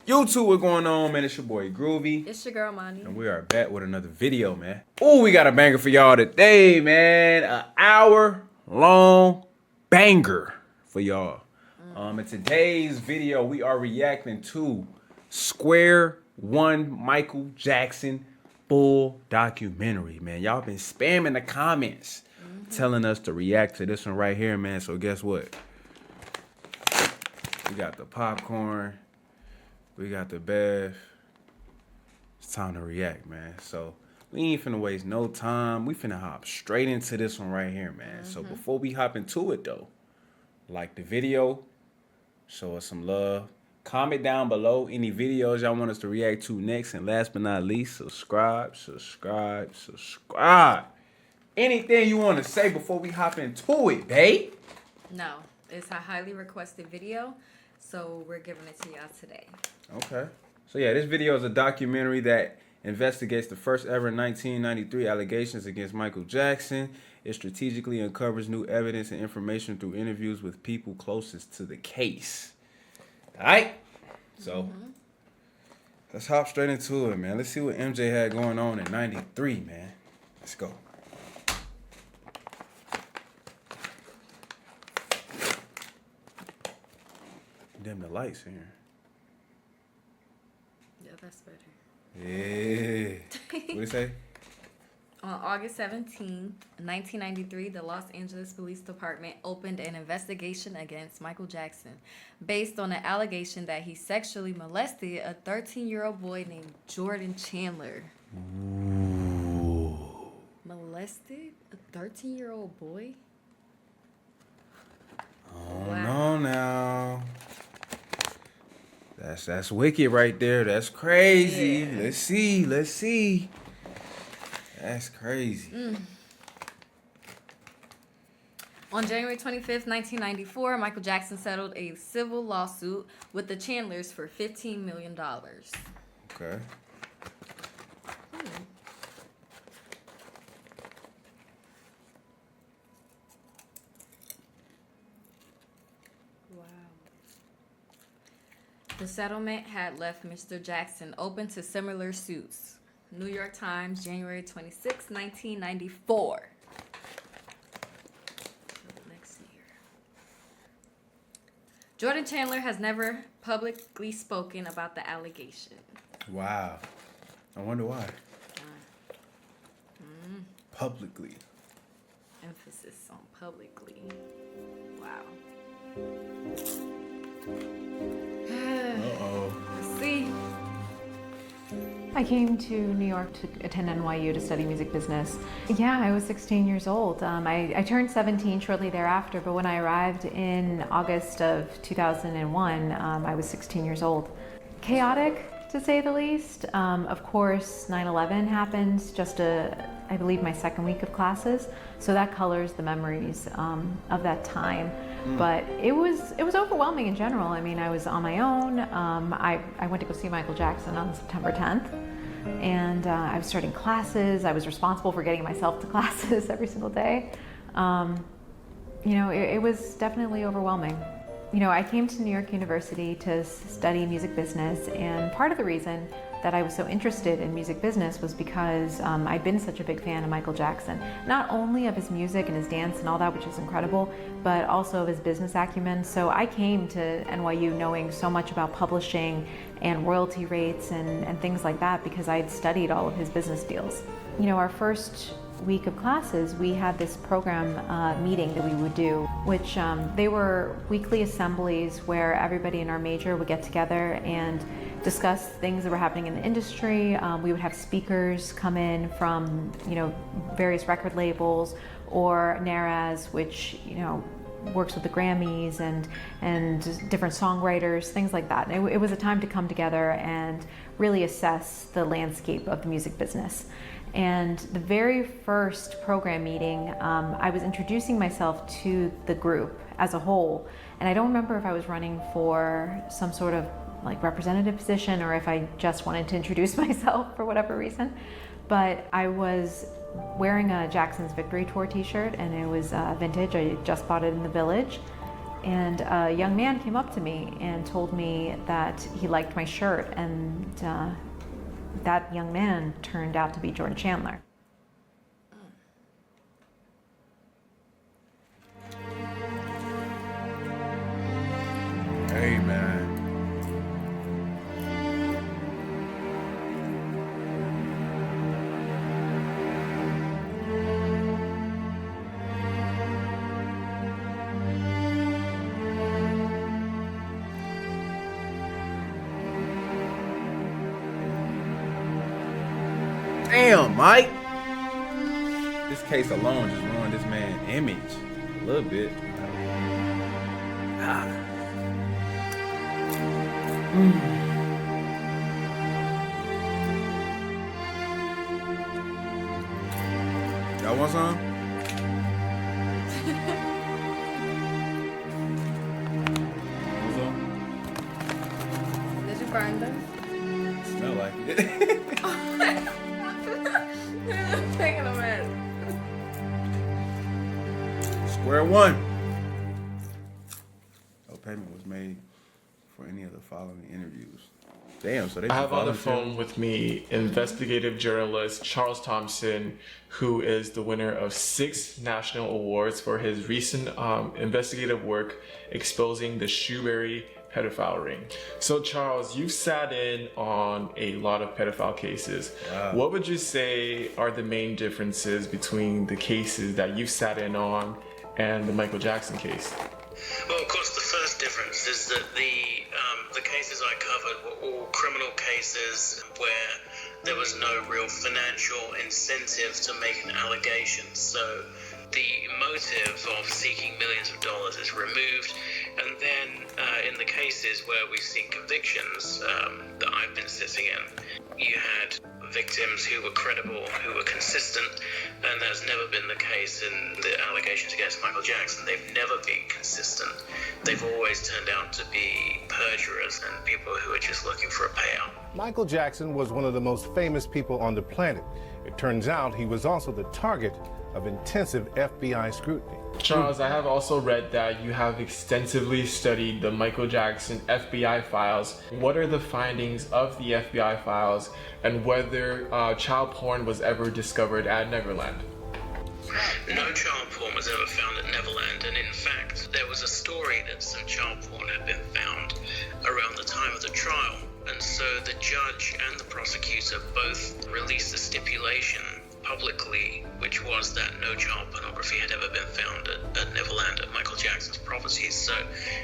YouTube, what's going on, man? It's your boy Groovy. It's your girl Mani. And we are back with another video, man. Oh, we got a banger for y'all today, man. An hour-long banger for y'all. In today's video, we are reacting to Square One Michael Jackson full documentary, man. Y'all been spamming the comments telling us to react to this one right here, man. So guess what? We got the popcorn. We got the bath. It's time to react, man. So we ain't finna waste no time. We finna hop straight into this one right here, man. So before we hop into it, though, like the video, show us some love. Comment down below any videos y'all want us to react to next. And last but not least, subscribe. Anything you want to say before we hop into it, babe? No, it's a highly requested video, so we're giving it to y'all today. Okay. So yeah, this video is a documentary that investigates the first ever 1993 allegations against Michael Jackson. It strategically uncovers new evidence and information through interviews with people closest to the case. All right? So let's hop straight into it, man. Let's see what MJ had going on in 93, man. Let's go. Dim the lights in here. Yeah, that's better. Yeah. What'd it say? On August 17, 1993, the Los Angeles Police Department opened an investigation against Michael Jackson based on an allegation that he sexually molested a 13-year-old boy named Jordan Chandler. Ooh. Molested a 13-year-old boy? Oh, wow. No, now. That's wicked right there. That's crazy. Yeah. Let's see. That's crazy. On January 25th, 1994, Michael Jackson settled a civil lawsuit with the Chandlers for $15 million. Okay. The settlement had left Mr. Jackson open to similar suits. New York Times, January 26, 1994. Next year. Jordan Chandler has never publicly spoken about the allegation. Wow. I wonder why. Publicly. Emphasis on publicly. Wow. Let's see. I came to New York to attend NYU to study music business. Yeah, I was 16 years old. I turned 17 shortly thereafter, but when I arrived in August of 2001, I was 16 years old. Chaotic, to say the least. Of course, 9/11 happened just I believe my second week of classes, so that colors the memories of that time. But it was overwhelming in general. I mean, I was on my own. I went to go see Michael Jackson on September 10th, and I was starting classes. I was responsible for getting myself to classes every single day. You know, it was definitely overwhelming. You know, I came to New York University to study music business, and part of the reason that I was so interested in music business was because I'd been such a big fan of Michael Jackson. Not only of his music and his dance and all that, which is incredible, but also of his business acumen. So I came to NYU knowing so much about publishing and royalty rates and things like that because I'd studied all of his business deals. You know, our first week of classes, we had this program meeting that we would do, which they were weekly assemblies where everybody in our major would get together and discuss things that were happening in the industry. We would have speakers come in from, you know, various record labels, or NARAS, which, you know, works with the Grammys and different songwriters, things like that. It was a time to come together and really assess the landscape of the music business. And the very first program meeting, I was introducing myself to the group as a whole. And I don't remember if I was running for some sort of like representative position or if I just wanted to introduce myself for whatever reason. But I was wearing a Jackson's Victory Tour t-shirt, and it was vintage. I just bought it in the Village. And a young man came up to me and told me that he liked my shirt, and that young man turned out to be Jordan Chandler. Hey, man. Damn, Mike. This case alone just ruined this man's image a little bit. Y'all want some? Want some? Did you find them? Smell like it. Taking a mess. Square one. No payment was made for any of the following interviews. Damn, so they I have on the volunteered? phone with me investigative journalist Charles Thompson, who is the winner of 6 national awards for his recent investigative work exposing the Shoebury pedophile ring. So Charles, you've sat in on a lot of pedophile cases. Wow. What would you say are the main differences between the cases that you've sat in on and the Michael Jackson case? Well, of course, the first difference is that the cases I covered were all criminal cases where there was no real financial incentive to make an allegation. So the motive of seeking millions of dollars is removed. And then in the cases where we've seen convictions that I've been sitting in, you had victims who were credible, who were consistent, and that's never been the case in the allegations against Michael Jackson. They've never been consistent. They've always turned out to be perjurers and people who are just looking for a payout. Michael Jackson was one of the most famous people on the planet. It turns out he was also the target of intensive FBI scrutiny. Charles, I have also read that you have extensively studied the Michael Jackson FBI files. What are the findings of the FBI files and whether child porn was ever discovered at Neverland? No child porn was ever found at Neverland, and in fact, there was a story that some child porn had been found around the time of the trial. And so the judge and the prosecutor both released a stipulation publicly, which was that no child pornography had ever been found at Neverland, at Michael Jackson's properties. So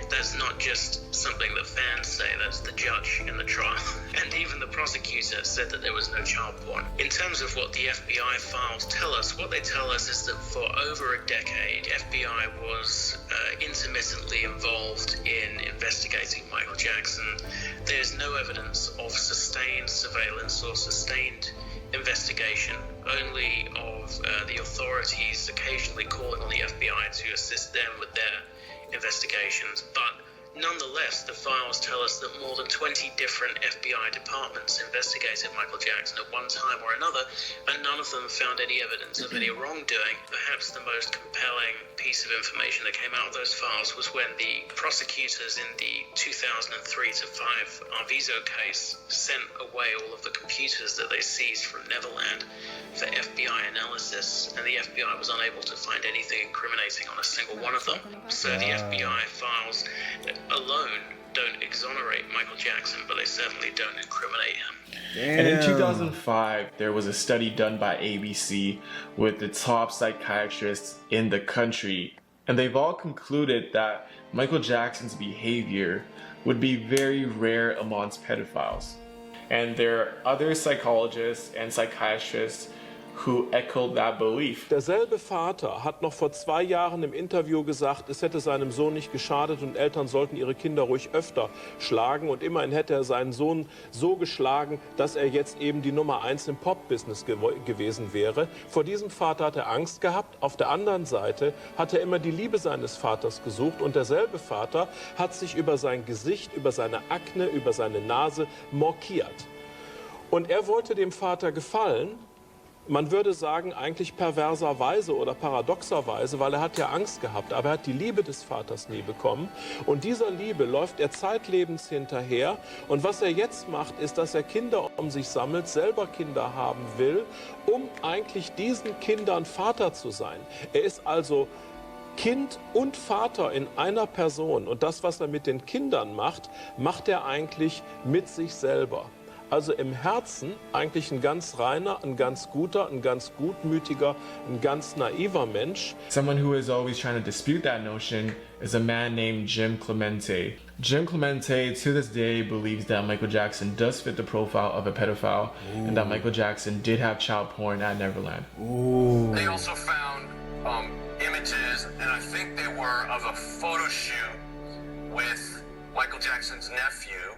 that's not just something that fans say, that's the judge in the trial. And even the prosecutor said that there was no child porn. In terms of what the FBI files tell us, what they tell us is that for over a decade, FBI was intermittently involved in investigating Michael Jackson. There's no evidence of sustained surveillance or sustained investigation, only of the authorities occasionally calling on the FBI to assist them with their investigations. But nonetheless, the files tell us that more than 20 different FBI departments investigated Michael Jackson at one time or another, and none of them found any evidence of any wrongdoing. Perhaps the most compelling piece of information that came out of those files was when the prosecutors in the 2003-5 Arvizo case sent away all of the computers that they seized from Neverland for FBI analysis, and the FBI was unable to find anything incriminating on a single one of them. So the FBI files alone don't exonerate Michael Jackson, but they certainly don't incriminate him. Damn. And in 2005, there was a study done by ABC with the top psychiatrists in the country, and they've all concluded that Michael Jackson's behavior would be very rare amongst pedophiles. And there are other psychologists and psychiatrists who echoed that belief. Derselbe Vater hat noch vor 2 Jahren im Interview gesagt, es hätte seinem Sohn nicht geschadet und Eltern sollten ihre Kinder ruhig öfter schlagen. Und immerhin hätte er seinen Sohn so geschlagen, dass er jetzt eben die Nummer 1 im Pop-Business gewesen wäre. Vor diesem Vater hat er Angst gehabt. Auf der anderen Seite hat er immer die Liebe seines Vaters gesucht. Und derselbe Vater hat sich über sein Gesicht, über seine Akne, über seine Nase mokiert. Und er wollte dem Vater gefallen. Man würde sagen, eigentlich perverserweise oder paradoxerweise, weil er hat ja Angst gehabt, aber er hat die Liebe des Vaters nie bekommen. Und dieser Liebe läuft er zeitlebens hinterher. Und was er jetzt macht, ist, dass er Kinder um sich sammelt, selber Kinder haben will, um eigentlich diesen Kindern Vater zu sein. Er ist also Kind und Vater in einer Person. Und das, was er mit den Kindern macht, macht er eigentlich mit sich selber. Also im Herzen eigentlich ein ganz reiner, ein ganz guter, ein ganz gutmütiger, ein ganz naiver Mensch. Someone who is always trying to dispute that notion is a man named Jim Clemente. Jim Clemente, to this day, believes that Michael Jackson does fit the profile of a pedophile and that Michael Jackson did have child porn at Neverland. They also found images, and I think they were of a photo shoot with Michael Jackson's nephew,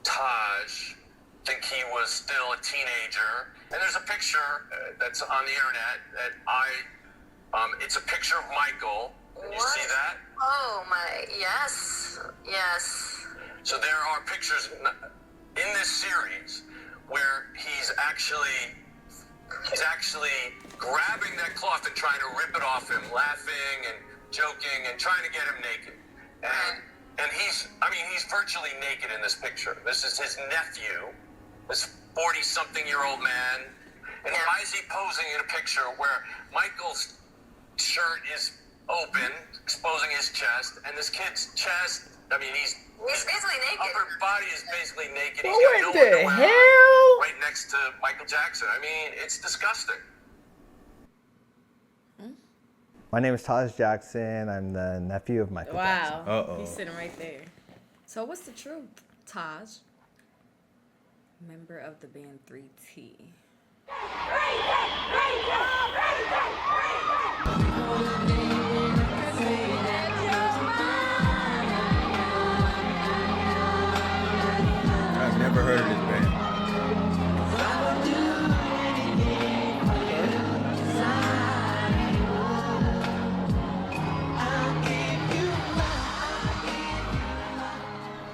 Taj. I think he was still a teenager. And there's a picture that's on the internet that it's a picture of Michael. You see that? Oh my, yes, yes. So there are pictures in this series where he's actually grabbing that cloth and trying to rip it off him, laughing and joking and trying to get him naked. And he's virtually naked in this picture. This is his nephew, this 40-something-year-old man. And why is he posing in a picture where Michael's shirt is open, exposing his chest, and this kid's chest, he's basically naked. Upper body is basically naked. He's What got no the underwear hell? on, right next to Michael Jackson. It's disgusting. My name is Taj Jackson. I'm the nephew of Michael Jackson. Wow. He's sitting right there. So what's the truth, Taj? Member of the band 3T. I've never heard of this band.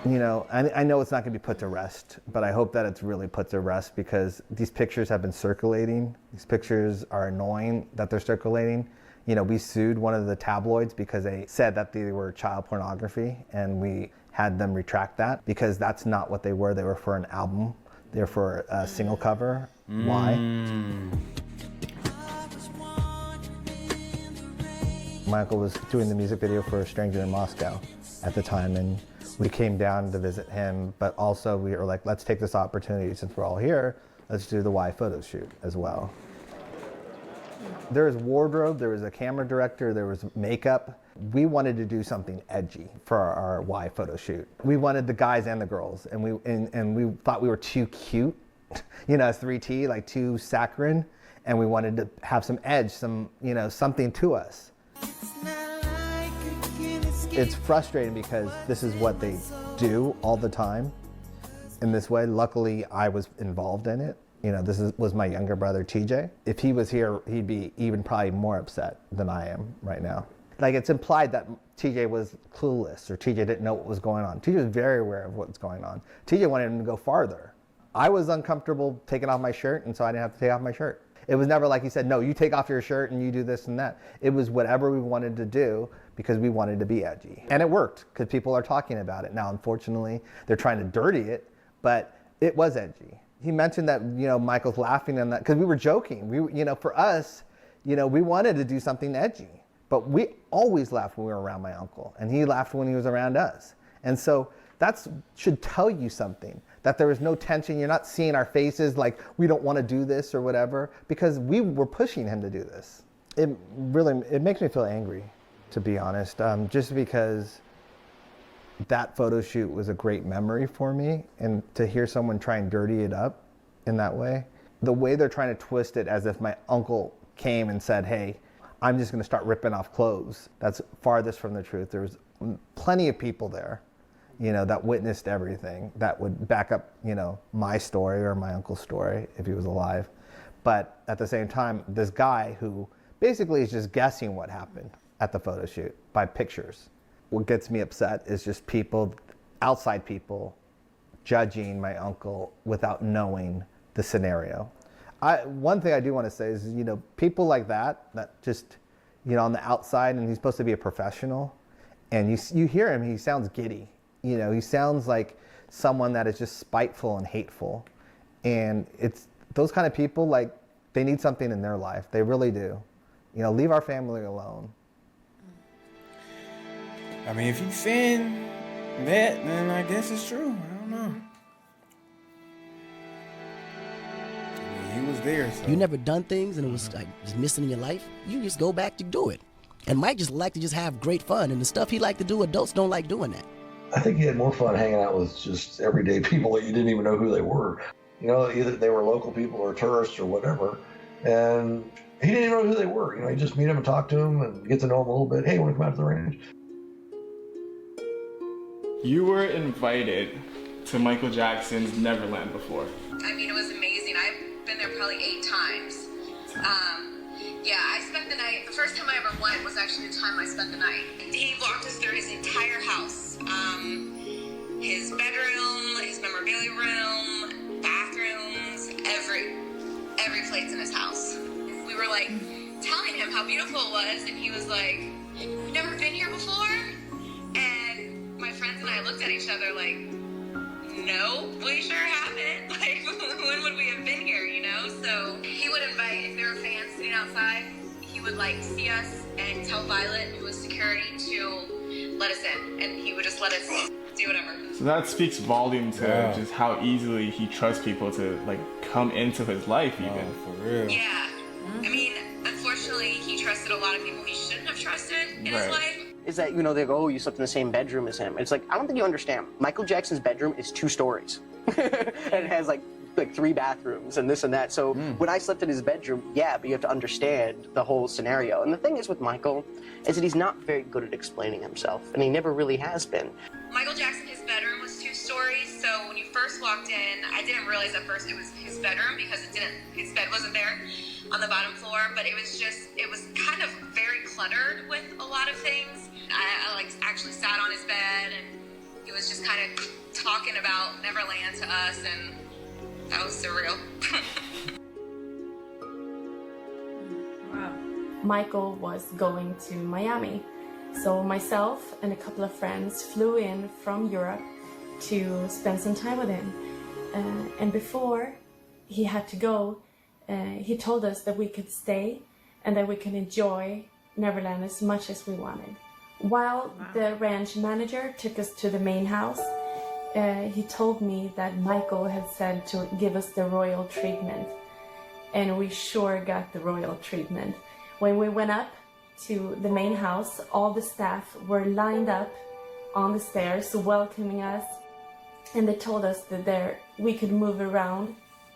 You know, I know it's not going to be put to rest, but I hope that it's really put to rest because these pictures have been circulating. These pictures are annoying that they're circulating. You know, we sued one of the tabloids because they said that they were child pornography, and we had them retract that because that's not what they were. They were for an album. They were for a single cover. Why? Michael was doing the music video for A Stranger in Moscow at the time, and we came down to visit him, but also we were like, let's take this opportunity since we're all here, let's do the Y photo shoot as well. There was wardrobe, there was a camera director, there was makeup. We wanted to do something edgy for our Y photo shoot. We wanted the guys and the girls, and we thought we were too cute, you know, as 3T, like too saccharine, and we wanted to have some edge, some, you know, something to us. It's frustrating because this is what they do all the time in this way. Luckily, I was involved in it. You know, was my younger brother, TJ. If he was here, he'd be even probably more upset than I am right now. Like, it's implied that TJ was clueless or TJ didn't know what was going on. TJ was very aware of what's going on. TJ wanted him to go farther. I was uncomfortable taking off my shirt, and so I didn't have to take off my shirt. It was never like he said, no, you take off your shirt and you do this and that. It was whatever we wanted to do because we wanted to be edgy. And it worked because people are talking about it. Now, unfortunately, they're trying to dirty it, but it was edgy. He mentioned that, you know, Michael's laughing and that, because we were joking. We, you know, for us, you know, we wanted to do something edgy, but we always laughed when we were around my uncle, and he laughed when he was around us. And so that should tell you something, that there was no tension. You're not seeing our faces like we don't want to do this or whatever, because we were pushing him to do this. It makes me feel angry, to be honest, just because that photo shoot was a great memory for me, and to hear someone try and dirty it up in that way, the way they're trying to twist it as if my uncle came and said, hey, I'm just going to start ripping off clothes. That's farthest from the truth. There was plenty of people there, you know, that witnessed everything, that would back up, you know, my story or my uncle's story if he was alive. But at the same time, this guy who basically is just guessing what happened at the photo shoot by pictures. What gets me upset is just people, outside people, judging my uncle without knowing the scenario. One thing I do want to say is, you know, people like that just, you know, on the outside, and he's supposed to be a professional, and you hear him, he sounds giddy. You know, he sounds like someone that is just spiteful and hateful. And it's those kind of people, like, they need something in their life. They really do. You know, leave our family alone. I mean, if he's saying that, then I guess it's true. I don't know. I mean, he was there. So. You never done things and it was like just missing in your life, you just go back to do it. And Mike just liked to just have great fun, and the stuff he liked to do, adults don't like doing that. I think he had more fun hanging out with just everyday people that you didn't even know who they were. You know, either they were local people or tourists or whatever. And he didn't even know who they were. You know, you just meet them and talk to them and get to know them a little bit. Hey, want to come out to the range? You were invited to Michael Jackson's Neverland before. I mean, it was amazing. I've been there probably 8 times. Yeah, I spent the night. The first time I ever went was actually the time I spent the night. He walked us through his entire house. His bedroom, his memorabilia room, bathrooms, every place in his house. We were like telling him how beautiful it was, and he was like, "You've never been here before?" And my friends and I looked at each other like, "No, we sure haven't. Like, when would we have been here, you know?" So he would invite, if there were fans sitting outside, he would like see us and tell Violet, who was security, to let us in, and he would just let us do whatever. So that speaks volume to just how easily he trusts people to like come into his life, even. For real. Yeah. I mean, unfortunately, he trusted a lot of people he shouldn't have trusted in his life. Is that, you know, they go, "Oh, you slept in the same bedroom as him." It's like, I don't think you understand. Michael Jackson's bedroom is 2 stories. And it has like 3 bathrooms and this and that. So when I slept in his bedroom, yeah, but you have to understand the whole scenario. And the thing is with Michael is that he's not very good at explaining himself, and he never really has been. Michael Jackson, his bedroom was 2 stories, so when you first walked in, I didn't realize at first it was his bedroom because his bed wasn't there on the bottom floor, but it was kind of very cluttered with a lot of things. I like actually sat on his bed, and he was just kind of talking about Neverland to us, and that was surreal. Wow. Michael was going to Miami. So myself and a couple of friends flew in from Europe to spend some time with him. And before he had to go, he told us that we could stay and that we could enjoy Neverland as much as we wanted. While the ranch manager took us to the main house, he told me that Michael had said to give us the royal treatment. And we sure got the royal treatment. When we went up to the main house, all the staff were lined up on the stairs welcoming us. And they told us that we could move around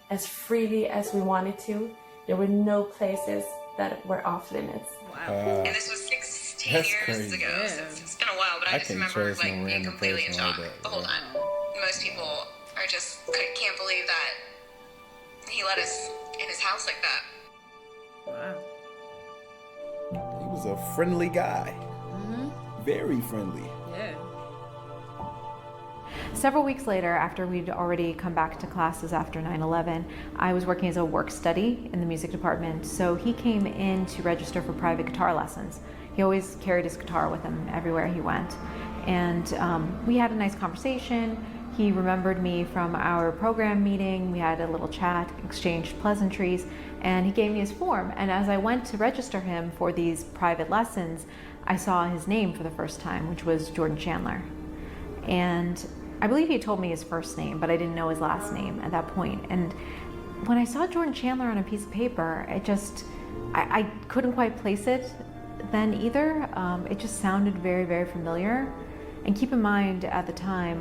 as freely as we wanted to. There were no places that were off limits. Wow. And this was 16 years ago, so it's been a while, but I just remember like being completely in shock the whole time. Most people are just can't believe that he let us in his house like that. Wow. He was a friendly guy. Very friendly. Yeah. Several weeks later, after we'd already come back to classes after 9/11, I was working as a work study in the music department, so he came in to register for private guitar lessons. He always carried his guitar with him everywhere he went. And we had a nice conversation. He remembered me from our program meeting. We had a little chat, exchanged pleasantries, and he gave me his form. And as I went to register him for these private lessons, I saw his name for the first time, which was Jordan Chandler. And I believe he told me his first name, but I didn't know his last name at that point. And when I saw Jordan Chandler on a piece of paper, I couldn't quite place it then either. It just sounded very, very familiar. And keep in mind, at the time,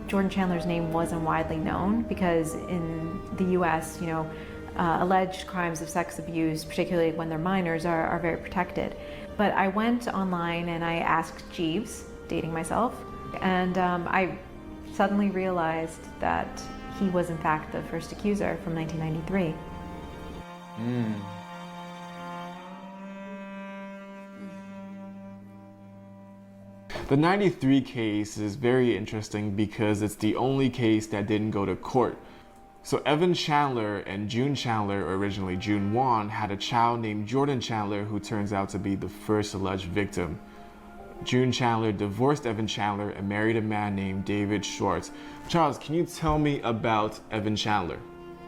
Jordan Chandler's name wasn't widely known because in the US, you know, alleged crimes of sex abuse, particularly when they're minors, are very protected. But I went online and I asked Jeeves, dating myself, and I suddenly realized that he was in fact the first accuser from 1993. The 93 case is very interesting because it's the only case that didn't go to court. So Evan Chandler and June Chandler, or originally June Wan, had a child named Jordan Chandler who turns out to be the first alleged victim. June Chandler divorced Evan Chandler and married a man named David Schwartz. Charles, can you tell me about Evan Chandler?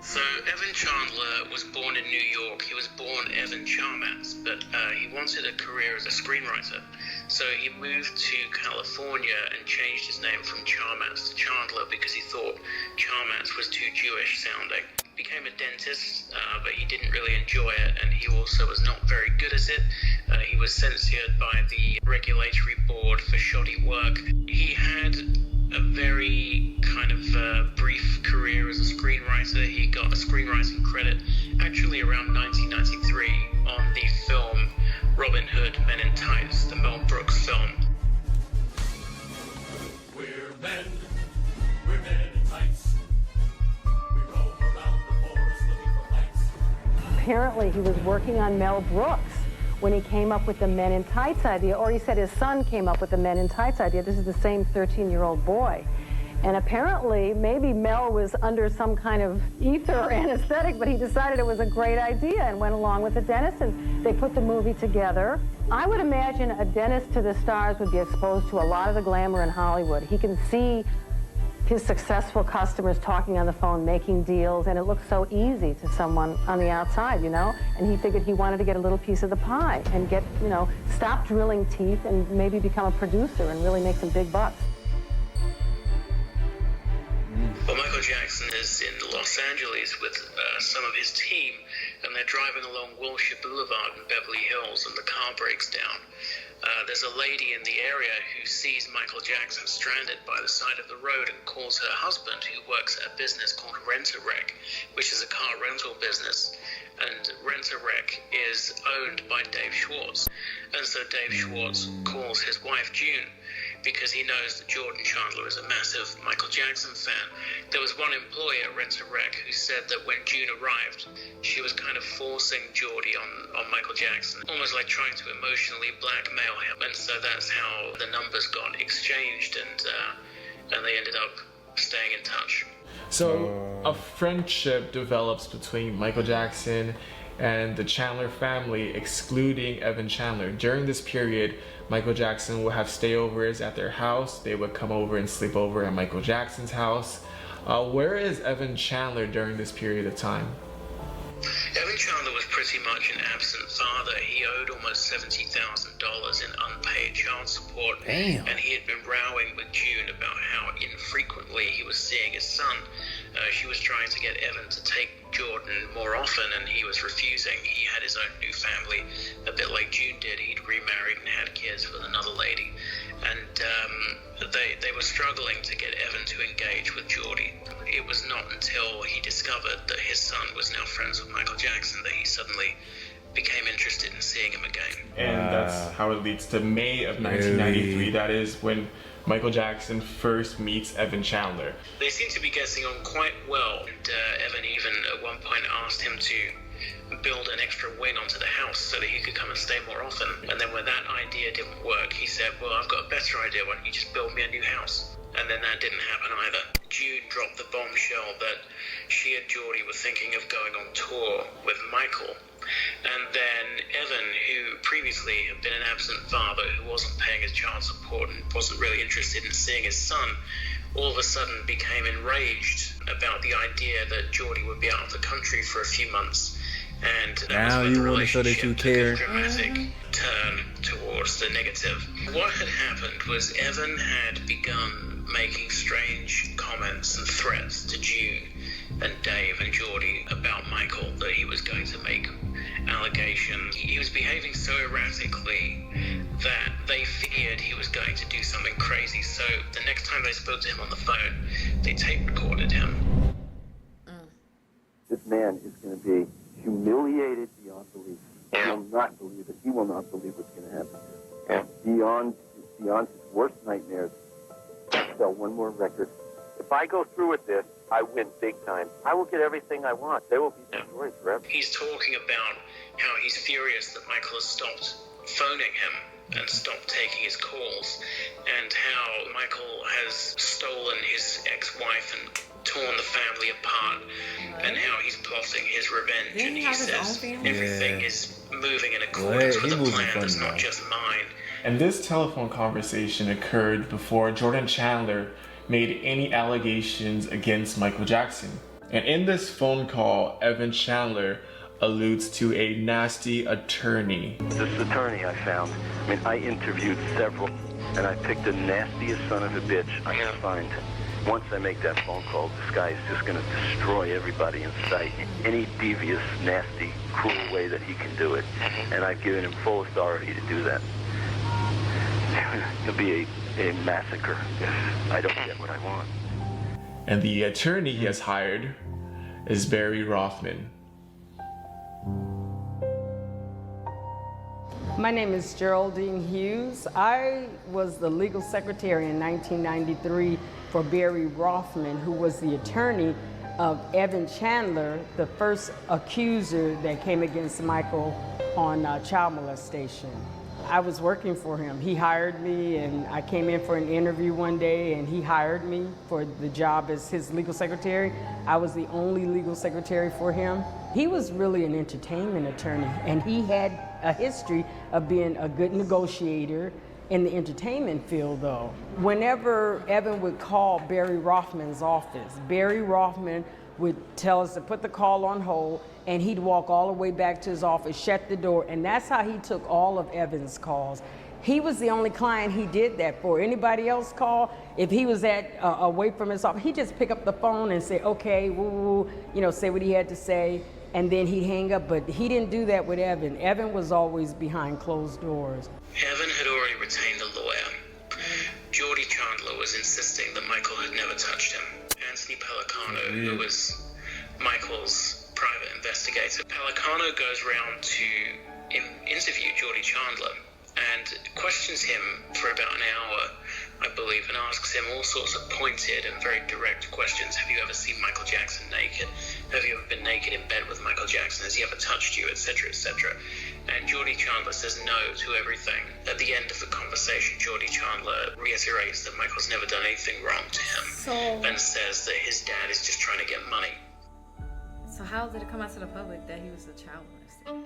So Evan Chandler was born in New York. He was born Evan Charmatz, but he wanted a career as a screenwriter. So he moved to California and changed his name from Charmatz to Chandler because he thought Charmatz was too Jewish sounding. He became a dentist, but he didn't really enjoy it, and he also was not very good at it. He was censured by the Regulatory Board for shoddy work. He had a very kind of brief career as a screenwriter. He got a screenwriting credit actually around 1993 on the film Robin Hood, Men in Tights, the Mel Brooks film. We're men in tights. We roam around the forest looking for fights. Apparently he was working on Mel Brooks when he came up with the Men in Tights idea, or he said his son came up with the Men in Tights idea. This is the same 13-year-old boy. And apparently, maybe Mel was under some kind of ether anesthetic, but he decided it was a great idea and went along with the dentist, and they put the movie together. I would imagine a dentist to the stars would be exposed to a lot of the glamour in Hollywood. He can see his successful customers talking on the phone, making deals, and it looks so easy to someone on the outside, you know? And he figured he wanted to get a little piece of the pie and get, you know, stop drilling teeth and maybe become a producer and really make some big bucks. Well, Michael Jackson is in Los Angeles with some of his team, and they're driving along Wilshire Boulevard in Beverly Hills, and the car breaks down. There's a lady in the area who sees Michael Jackson stranded by the side of the road and calls her husband, who works at a business called Rent-A-Wreck, which is a car rental business. And Rent-A-Wreck is owned by Dave Schwartz. And so Dave Schwartz calls his wife, June, because he knows that Jordan Chandler is a massive Michael Jackson fan. There was one employee at Rent-A-Wreck who said that when June arrived, she was kind of forcing Geordie on Michael Jackson, almost like trying to emotionally blackmail him. And so that's how the numbers got exchanged, and they ended up staying in touch. So a friendship develops between Michael Jackson and the Chandler family, excluding Evan Chandler. During this period, Michael Jackson would have stayovers at their house. They would come over and sleep over at Michael Jackson's house. Where is Evan Chandler during this period of time? Evan Chandler was pretty much an absent father. He owed almost $70,000 in unpaid child support. Damn. And he had been rowing with June about how infrequently he was seeing his son. She was trying to get Evan to take Jordan more often, and he was refusing. He had his own new family, a bit like June did. He'd remarried and had kids with another lady. And they were struggling to get Evan to engage with Geordie. It was not until he discovered that his son was now friends with Michael Jackson that he suddenly became interested in seeing him again. And that's how it leads to May of 1993. That is when Michael Jackson first meets Evan Chandler. They seem to be getting on quite well, and Evan even at one point asked him to build an extra wing onto the house so that he could come and stay more often. And then when that idea didn't work, he said, well, I've got a better idea, why don't you just build me a new house? And then that didn't happen either. June dropped the bombshell that she and Geordie were thinking of going on tour with Michael. And then Evan, who previously had been an absent father who wasn't paying his child support and wasn't really interested in seeing his son, all of a sudden became enraged about the idea that Geordie would be out of the country for a few months. And now you want to show that you care. Dramatic turn towards the negative. What had happened was Evan had begun making strange comments and threats to June and Dave and Geordie about Michael, that he was going to make allegations. He was behaving so erratically that they feared he was going to do something crazy. So the next time they spoke to him on the phone, they tape recorded him. This man is going to be humiliated beyond belief. He will not believe it. He will not believe what's going to happen. And beyond his worst nightmares, I'll sell one more record. If I go through with this, I win big time. I will get everything I want. There will be stories forever. He's talking about how he's furious that Michael has stopped phoning him and stopped taking his calls, and how Michael has stolen his ex-wife and torn the family apart and how he's plotting his revenge. Didn't And he he have his own says family? everything is moving in accordance with a plan that's not just mine. And this telephone conversation occurred before Jordan Chandler made any allegations against Michael Jackson. And in this phone call, Evan Chandler alludes to a nasty attorney. This attorney I found, I mean, I interviewed several, and I picked the nastiest son of a bitch I could find. Once I make that phone call, this guy is just going to destroy everybody in sight. Any devious, nasty, cruel way that he can do it. And I've given him full authority to do that. It'll be a massacre if I don't get what I want. And the attorney he has hired is Barry Rothman. My name is Geraldine Hughes. I was the legal secretary in 1993 for Barry Rothman, who was the attorney of Evan Chandler, the first accuser that came against Michael on child molestation. I was working for him. He hired me, and I came in for an interview one day, and he hired me for the job as his legal secretary. I was the only legal secretary for him. He was really an entertainment attorney, and he had a history of being a good negotiator in the entertainment field, though. Whenever Evan would call Barry Rothman's office, Barry Rothman would tell us to put the call on hold, and he'd walk all the way back to his office, shut the door, and that's how he took all of Evan's calls. He was the only client he did that for. Anybody else call, if he was away from his office, he'd just pick up the phone and say, okay, woo, you know, say what he had to say, and then he'd hang up, but he didn't do that with Evan. Evan was always behind closed doors. Evan had already retained a lawyer. Geordie Chandler was insisting that Michael had never touched him. Anthony Pellicano, who was Michael's private investigator, Pellicano goes round to interview Geordie Chandler and questions him for about an hour, I believe, and asks him all sorts of pointed and very direct questions. Have you ever seen Michael Jackson naked? Have you ever been naked in bed with Michael Jackson? Has he ever touched you, etc., etc.? And Geordie Chandler says no to everything. At the end of the conversation, Geordie Chandler reiterates that Michael's never done anything wrong to him and says that his dad is just trying to get money. So how did it come out to the public that he was a child molester?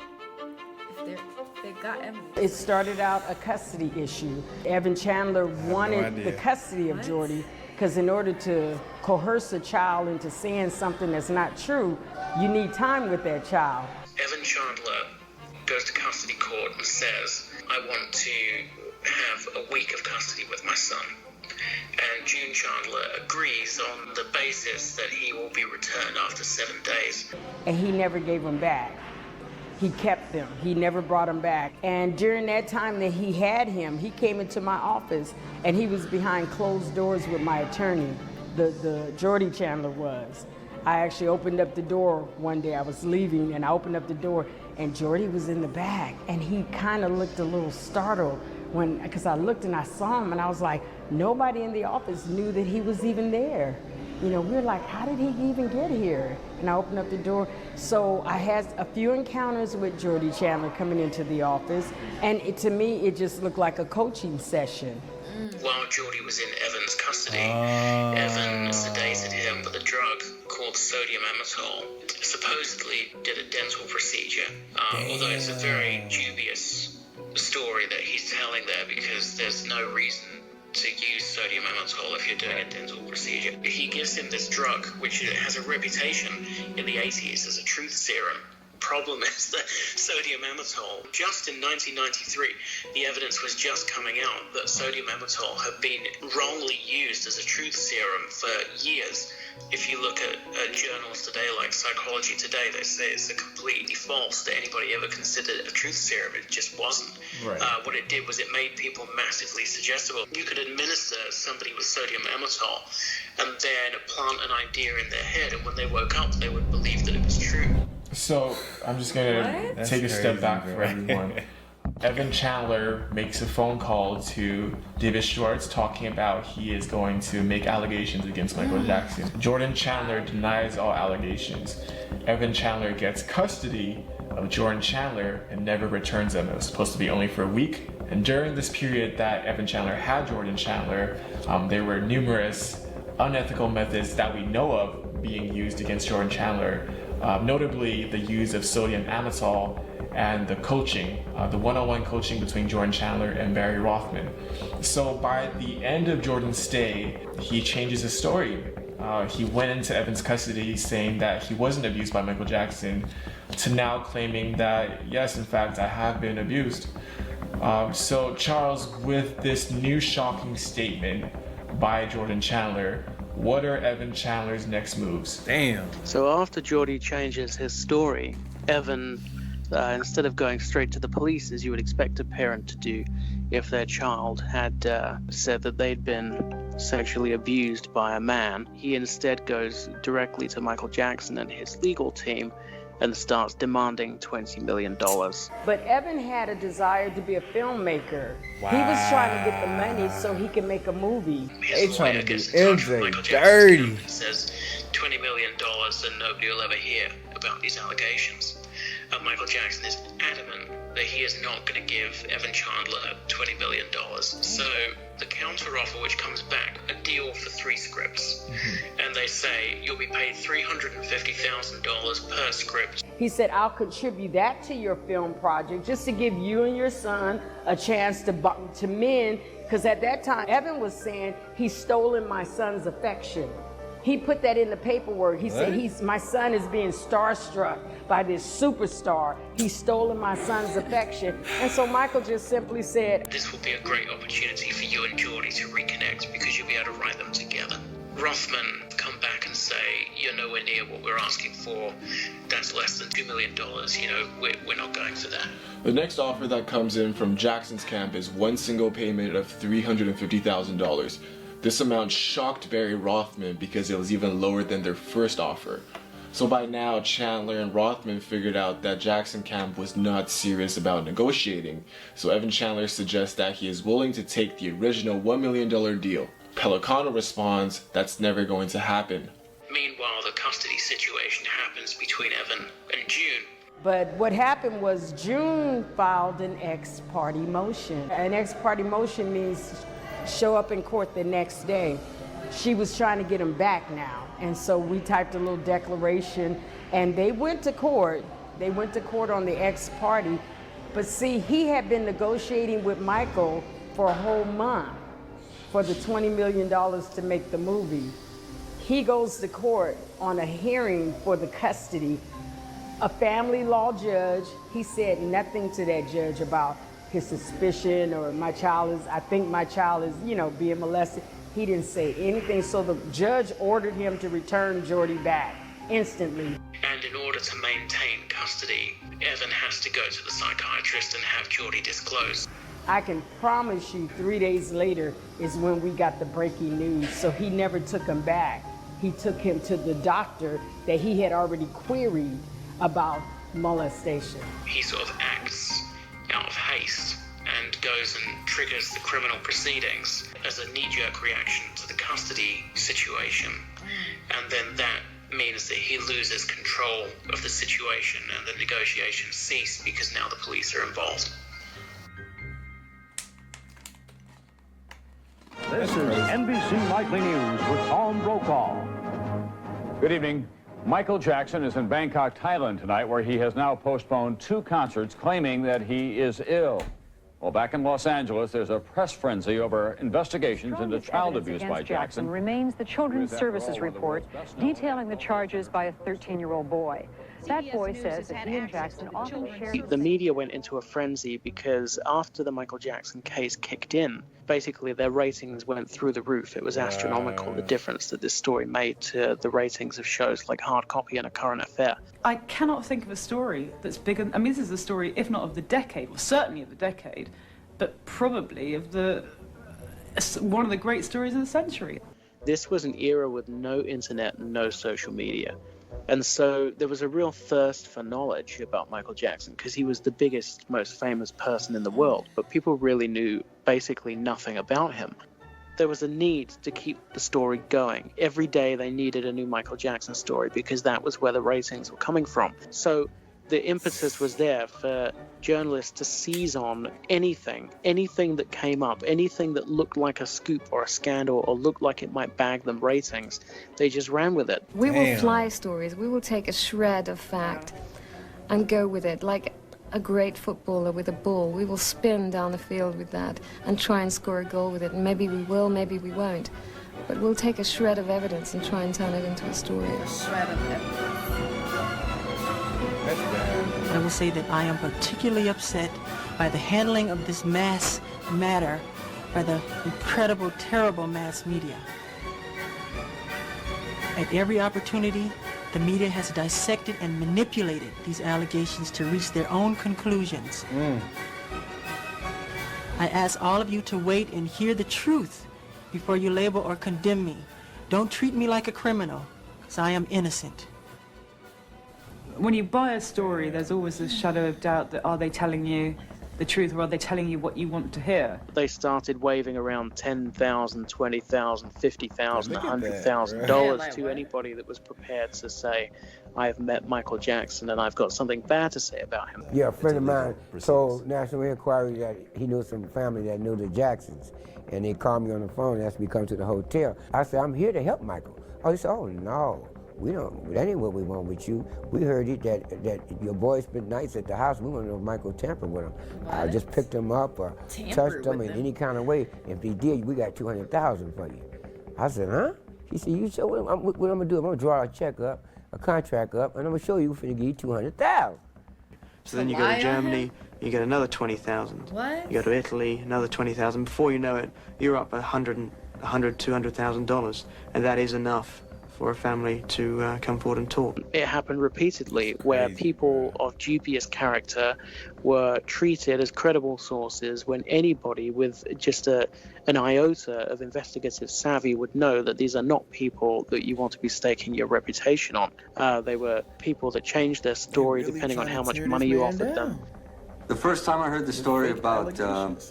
If they got evidence. It started out a custody issue. Evan Chandler wanted the custody of Geordie because in order to coerce a child into saying something that's not true, you need time with that child. Evan Chandler goes to custody court and says, I want to have a week of custody with my son. And June Chandler agrees on the basis that he will be returned after 7 days. And he never gave them back. He kept them. He never brought them back. And during that time that he had him, he came into my office and he was behind closed doors with my attorney, the Geordie Chandler was. I actually opened up the door one day. I was leaving and I opened up the door and Geordie was in the back and he kind of looked a little startled because I looked and I saw him and I was like, nobody in the office knew that he was even there. You know, we were like, how did he even get here? And I opened up the door. So I had a few encounters with Geordie Chandler coming into the office. And to me, it just looked like a coaching session. While Geordie was in Evan's custody, Evan sedated him with a drug called sodium amytal. Supposedly did a dental procedure, although it's a very dubious story that he's telling there because there's no reason to use sodium amytal if you're doing a dental procedure. He gives him this drug, which has a reputation in the 80s as a truth serum. Problem is that sodium amytal, just in 1993, the evidence was just coming out that sodium amytal had been wrongly used as a truth serum for years. If you look at journals today like Psychology Today, they say it's a completely false that anybody ever considered it a truth serum. It just wasn't. Right. What it did was it made people massively suggestible. You could administer somebody with sodium amytal and then plant an idea in their head, and when they woke up, they would believe that it was true. So I'm just gonna take a step back for everyone. Evan Chandler makes a phone call to David Schwartz talking about he is going to make allegations against Michael Jackson. Jordan Chandler denies all allegations. Evan Chandler gets custody of Jordan Chandler and never returns them. It was supposed to be only for a week. And during this period that Evan Chandler had Jordan Chandler, there were numerous unethical methods that we know of being used against Jordan Chandler, notably the use of sodium amytal and the coaching, the one-on-one coaching between Jordan Chandler and Barry Rothman. So by the end of Jordan's stay, he changes his story. He went into Evan's custody saying that he wasn't abused by Michael Jackson, to now claiming that, yes, in fact, I have been abused. So Charles, with this new shocking statement by Jordan Chandler, what are Evan Chandler's next moves? Damn. So after Jordy changes his story, Evan, instead of going straight to the police as you would expect a parent to do if their child had said that they'd been sexually abused by a man, he instead goes directly to Michael Jackson and his legal team and starts demanding $20 million. But Evan had a desire to be a filmmaker. Wow. He was trying to get the money so he could make a movie. They trying to do MJ dirty. He says $20 million and nobody will ever hear about these allegations. Michael Jackson is adamant that he is not going to give Evan Chandler $20 million. So the counteroffer, which comes back, a deal for 3 scripts, and they say you'll be paid $350,000 per script. He said, I'll contribute that to your film project just to give you and your son a chance to mend, because at that time, Evan was saying he's stolen my son's affection. He put that in the paperwork. He said, my son is being starstruck by this superstar. He's stolen my son's affection. And so Michael just simply said, this will be a great opportunity for you and Jordy to reconnect because you'll be able to write them together. Rothman come back and say, you're nowhere near what we're asking for. That's less than $2 million. You know, we're not going for that. The next offer that comes in from Jackson's camp is one single payment of $350,000. This amount shocked Barry Rothman because it was even lower than their first offer. So by now, Chandler and Rothman figured out that Jackson Camp was not serious about negotiating. So Evan Chandler suggests that he is willing to take the original $1 million deal. Pelicano responds, that's never going to happen. Meanwhile, the custody situation happens between Evan and June. But what happened was June filed an ex parte motion. An ex parte motion means show up in court the next day. She was trying to get him back now. And so we typed a little declaration and they went to court. They went to court on the ex parte. But see, he had been negotiating with Michael for a whole month for the $20 million to make the movie. He goes to court on a hearing for the custody. A family law judge, he said nothing to that judge about his suspicion or I think my child is, being molested. He didn't say anything. So the judge ordered him to return Jordy back instantly. And in order to maintain custody, Evan has to go to the psychiatrist and have Jordy disclosed. I can promise you 3 days later is when we got the breaking news. So he never took him back. He took him to the doctor that he had already queried about molestation. He sort of acts out of haste and goes and triggers the criminal proceedings as a knee-jerk reaction to the custody situation. And then that means that he loses control of the situation and the negotiations cease because now the police are involved. This is NBC Nightly News with Tom Brokaw. Good evening. Michael Jackson is in Bangkok, Thailand tonight, where he has now postponed 2 concerts claiming that he is ill. Well, back in Los Angeles, there's a press frenzy over investigations into child abuse by Jackson. Remains the Children's Services report detailing the charges by a 13-year-old boy. That boy says that he and Jackson often shared... The media went into a frenzy because after the Michael Jackson case kicked in, basically their ratings went through the roof. It was astronomical, the difference that this story made to the ratings of shows like Hard Copy and A Current Affair. I cannot think of a story that's bigger. I mean, this is the story, if not of the decade, well, certainly of the decade, but probably of one of the great stories of the century. This was an era with no internet and no social media. And so there was a real thirst for knowledge about Michael Jackson because he was the biggest, most famous person in the world, but people really knew basically nothing about him. There was a need to keep the story going. Every day they needed a new Michael Jackson story because that was where the ratings were coming from. So The impetus was there for journalists to seize on anything that came up, anything that looked like a scoop or a scandal or looked like it might bag them ratings. They just ran with it. We will fly stories. We will take a shred of fact and go with it like a great footballer with a ball. We will spin down the field with that and try and score a goal with it. And maybe we will, maybe we won't. But we'll take a shred of evidence and try and turn it into a story. A shred of evidence. I will say that I am particularly upset by the handling of this mass matter by the incredible, terrible mass media. At every opportunity, the media has dissected and manipulated these allegations to reach their own conclusions. I ask all of you to wait and hear the truth before you label or condemn me. Don't treat me like a criminal, because I am innocent. When you buy a story, there's always a shadow of doubt that are they telling you the truth or are they telling you what you want to hear? They started waving around $10,000, $20,000, $50,000, $100,000 to anybody that was prepared to say, I have met Michael Jackson and I've got something bad to say about him. Yeah, a friend of mine told National Inquiry that he knew some family that knew the Jacksons. And they called me on the phone and asked me to come to the hotel. I said, I'm here to help Michael. Oh, he said, oh, no. That ain't what we want with you. We heard that your boy spent nights at the house. We want to know if Michael tampered with him. I just picked him up or touched him in any kind of way. If he did, we got $200,000 for you. I said, huh? He said, you show what I'm gonna do? I'm gonna draw a check up, a contract up, and I'm gonna show you we're finna give you $200,000. So then you go to Germany, you get another 20,000. What? You go to Italy, another 20,000. Before you know it, you're up $200,000, and that is enough for a family to come forward and talk. It happened repeatedly where people of dubious character were treated as credible sources when anybody with just an iota of investigative savvy would know that these are not people that you want to be staking your reputation on. They were people that changed their story depending on how much money you offered them. The first time I heard the story about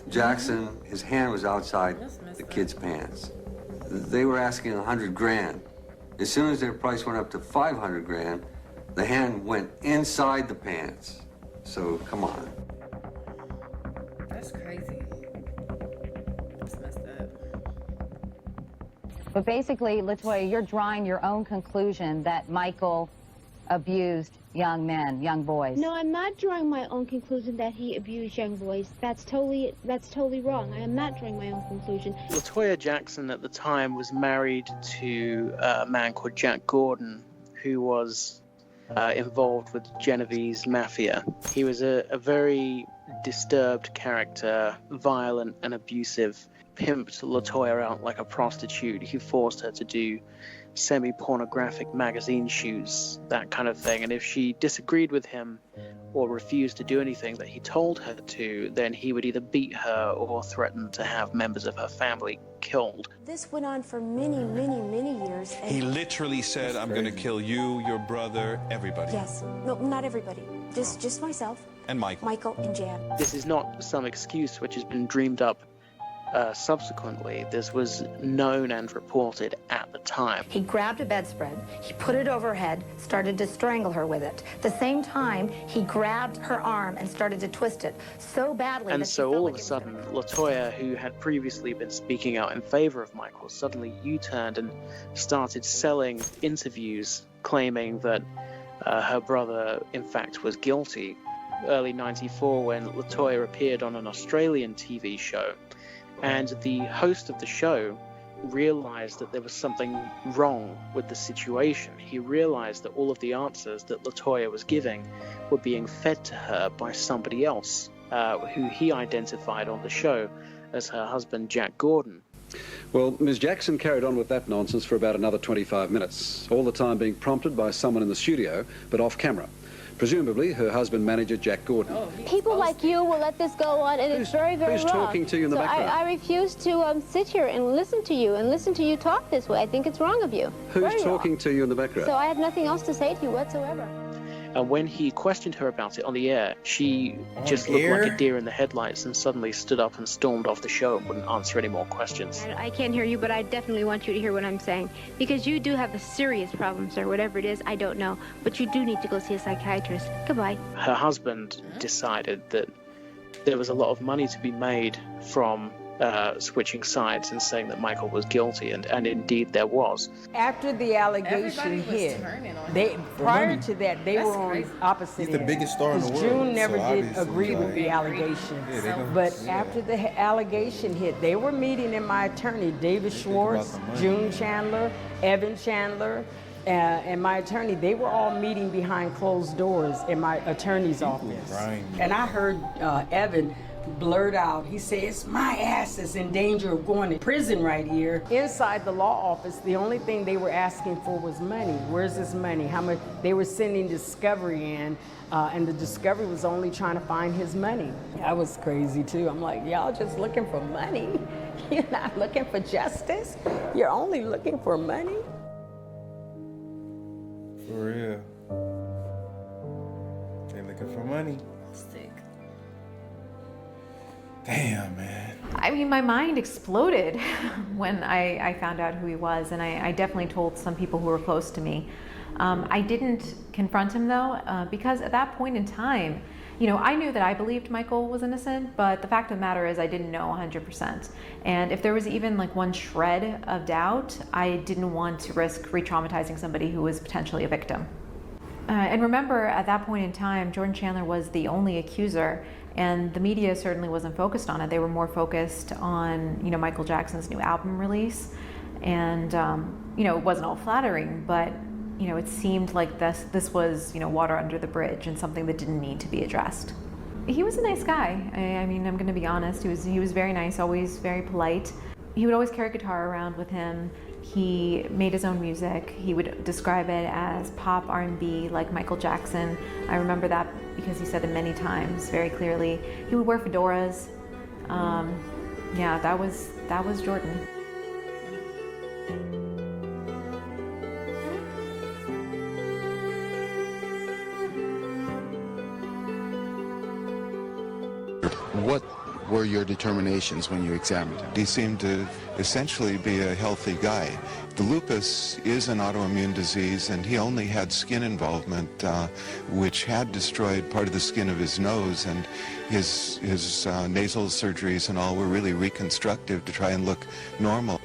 Jackson, his hand was outside the kid's pants. They were asking $100 grand. As soon as their price went up to $500 grand, the hand went inside the pants. So, come on. That's crazy. That's messed up. But basically, LaToya, you're drawing your own conclusion that Michael abused young men, young boys. No, I'm not drawing my own conclusion that he abused young boys. That's totally wrong. I am not drawing my own conclusion. LaToya Jackson at the time was married to a man called Jack Gordon, who was involved with Genevieve's mafia. He was a very disturbed character, violent and abusive, pimped LaToya out like a prostitute. He forced her to do semi-pornographic magazine shoots, that kind of thing. And if she disagreed with him or refused to do anything that he told her to, then he would either beat her or threaten to have members of her family killed. This went on for many, many, many years. He literally said, I'm going to kill you, your brother, everybody. Yes. No, not everybody. Just myself. And Michael and Jan. This is not some excuse which has been dreamed up subsequently. This was known and reported at the time. He grabbed a bedspread, he put it over her head, started to strangle her with it. At the same time, he grabbed her arm and started to twist it so badly. And so all of a sudden, LaToya, who had previously been speaking out in favor of Michael, suddenly U-turned and started selling interviews claiming that her brother, in fact, was guilty. Early '94, when LaToya appeared on an Australian TV show, and the host of the show realized that there was something wrong with the situation. He realized that all of the answers that LaToya was giving were being fed to her by somebody else, who he identified on the show as her husband, Jack Gordon. Well, Ms. Jackson carried on with that nonsense for about another 25 minutes, all the time being prompted by someone in the studio, but off camera. Presumably her husband manager, Jack Gordon. People like you will let this go on, and it's very, very wrong. Who's talking to you in the background? I refuse to sit here and listen to you talk this way. I think it's wrong of you. Who's talking to you in the background? So I have nothing else to say to you whatsoever. And when he questioned her about it on the air, she just looked like a deer in the headlights and suddenly stood up and stormed off the show and wouldn't answer any more questions. I can't hear you, but I definitely want you to hear what I'm saying. Because you do have a serious problem, sir. Whatever it is, I don't know. But you do need to go see a psychiatrist. Goodbye. Her husband decided that there was a lot of money to be made from switching sides and saying that Michael was guilty, and indeed there was. After the allegation hit, prior to that, they were on opposite ends. He's the biggest star in the world. June never so did agree with the allegations. But after the allegation hit, they were meeting in my attorney, David Schwartz, June Chandler, Evan Chandler, and my attorney. They were all meeting behind closed doors in my attorney's office. And I heard Evan blurt out, he says, my ass is in danger of going to prison right here. Inside the law office, the only thing they were asking for was money. Where's this money? How much? They were sending discovery in, and the discovery was only trying to find his money. I was crazy too. I'm like, y'all just looking for money? You're not looking for justice? You're only looking for money? For real. They're looking for money. Sick. Damn, man. I mean, my mind exploded when I found out who he was, and I definitely told some people who were close to me. I didn't confront him though, because at that point in time, you know, I knew that I believed Michael was innocent, but the fact of the matter is I didn't know 100%. And if there was even like one shred of doubt, I didn't want to risk re-traumatizing somebody who was potentially a victim. And remember, at that point in time, Jordan Chandler was the only accuser, and the media certainly wasn't focused on it. They were more focused on, you know, Michael Jackson's new album release. And, you know, it wasn't all flattering, but, you know, it seemed like this was, you know, water under the bridge and something that didn't need to be addressed. He was a nice guy. I mean, I'm gonna be honest. He was very nice, always very polite. He would always carry a guitar around with him. He made his own music. He would describe it as pop R&B like Michael Jackson. I remember that because he said it many times very clearly. He would wear fedoras. Yeah, that was Jordan. What were your determinations when you examined him? He seemed to essentially be a healthy guy. The lupus is an autoimmune disease, and he only had skin involvement, which had destroyed part of the skin of his nose, and his nasal surgeries and all were really reconstructive to try and look normal.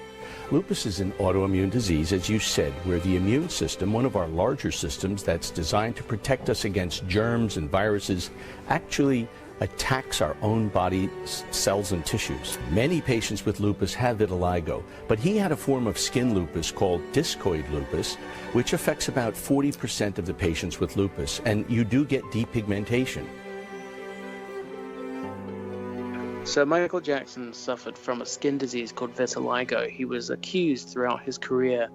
Lupus is an autoimmune disease, as you said, where the immune system, one of our larger systems that's designed to protect us against germs and viruses, actually attacks our own body cells and tissues. Many patients with lupus have vitiligo, but he had a form of skin lupus called discoid lupus, which affects about 40% of the patients with lupus, and you do get depigmentation. So Michael Jackson suffered from a skin disease called vitiligo. He was accused throughout his career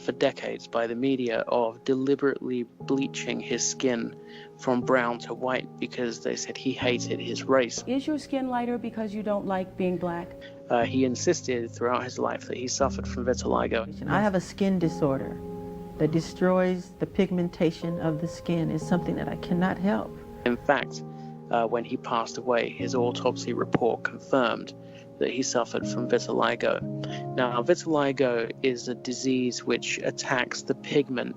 for decades by the media of deliberately bleaching his skin from brown to white because they said he hated his race. Is your skin lighter because you don't like being black? He insisted throughout his life that he suffered from vitiligo. I have a skin disorder that destroys the pigmentation of the skin. It's something that I cannot help. In fact, when he passed away, his autopsy report confirmed that he suffered from vitiligo. Now, vitiligo is a disease which attacks the pigment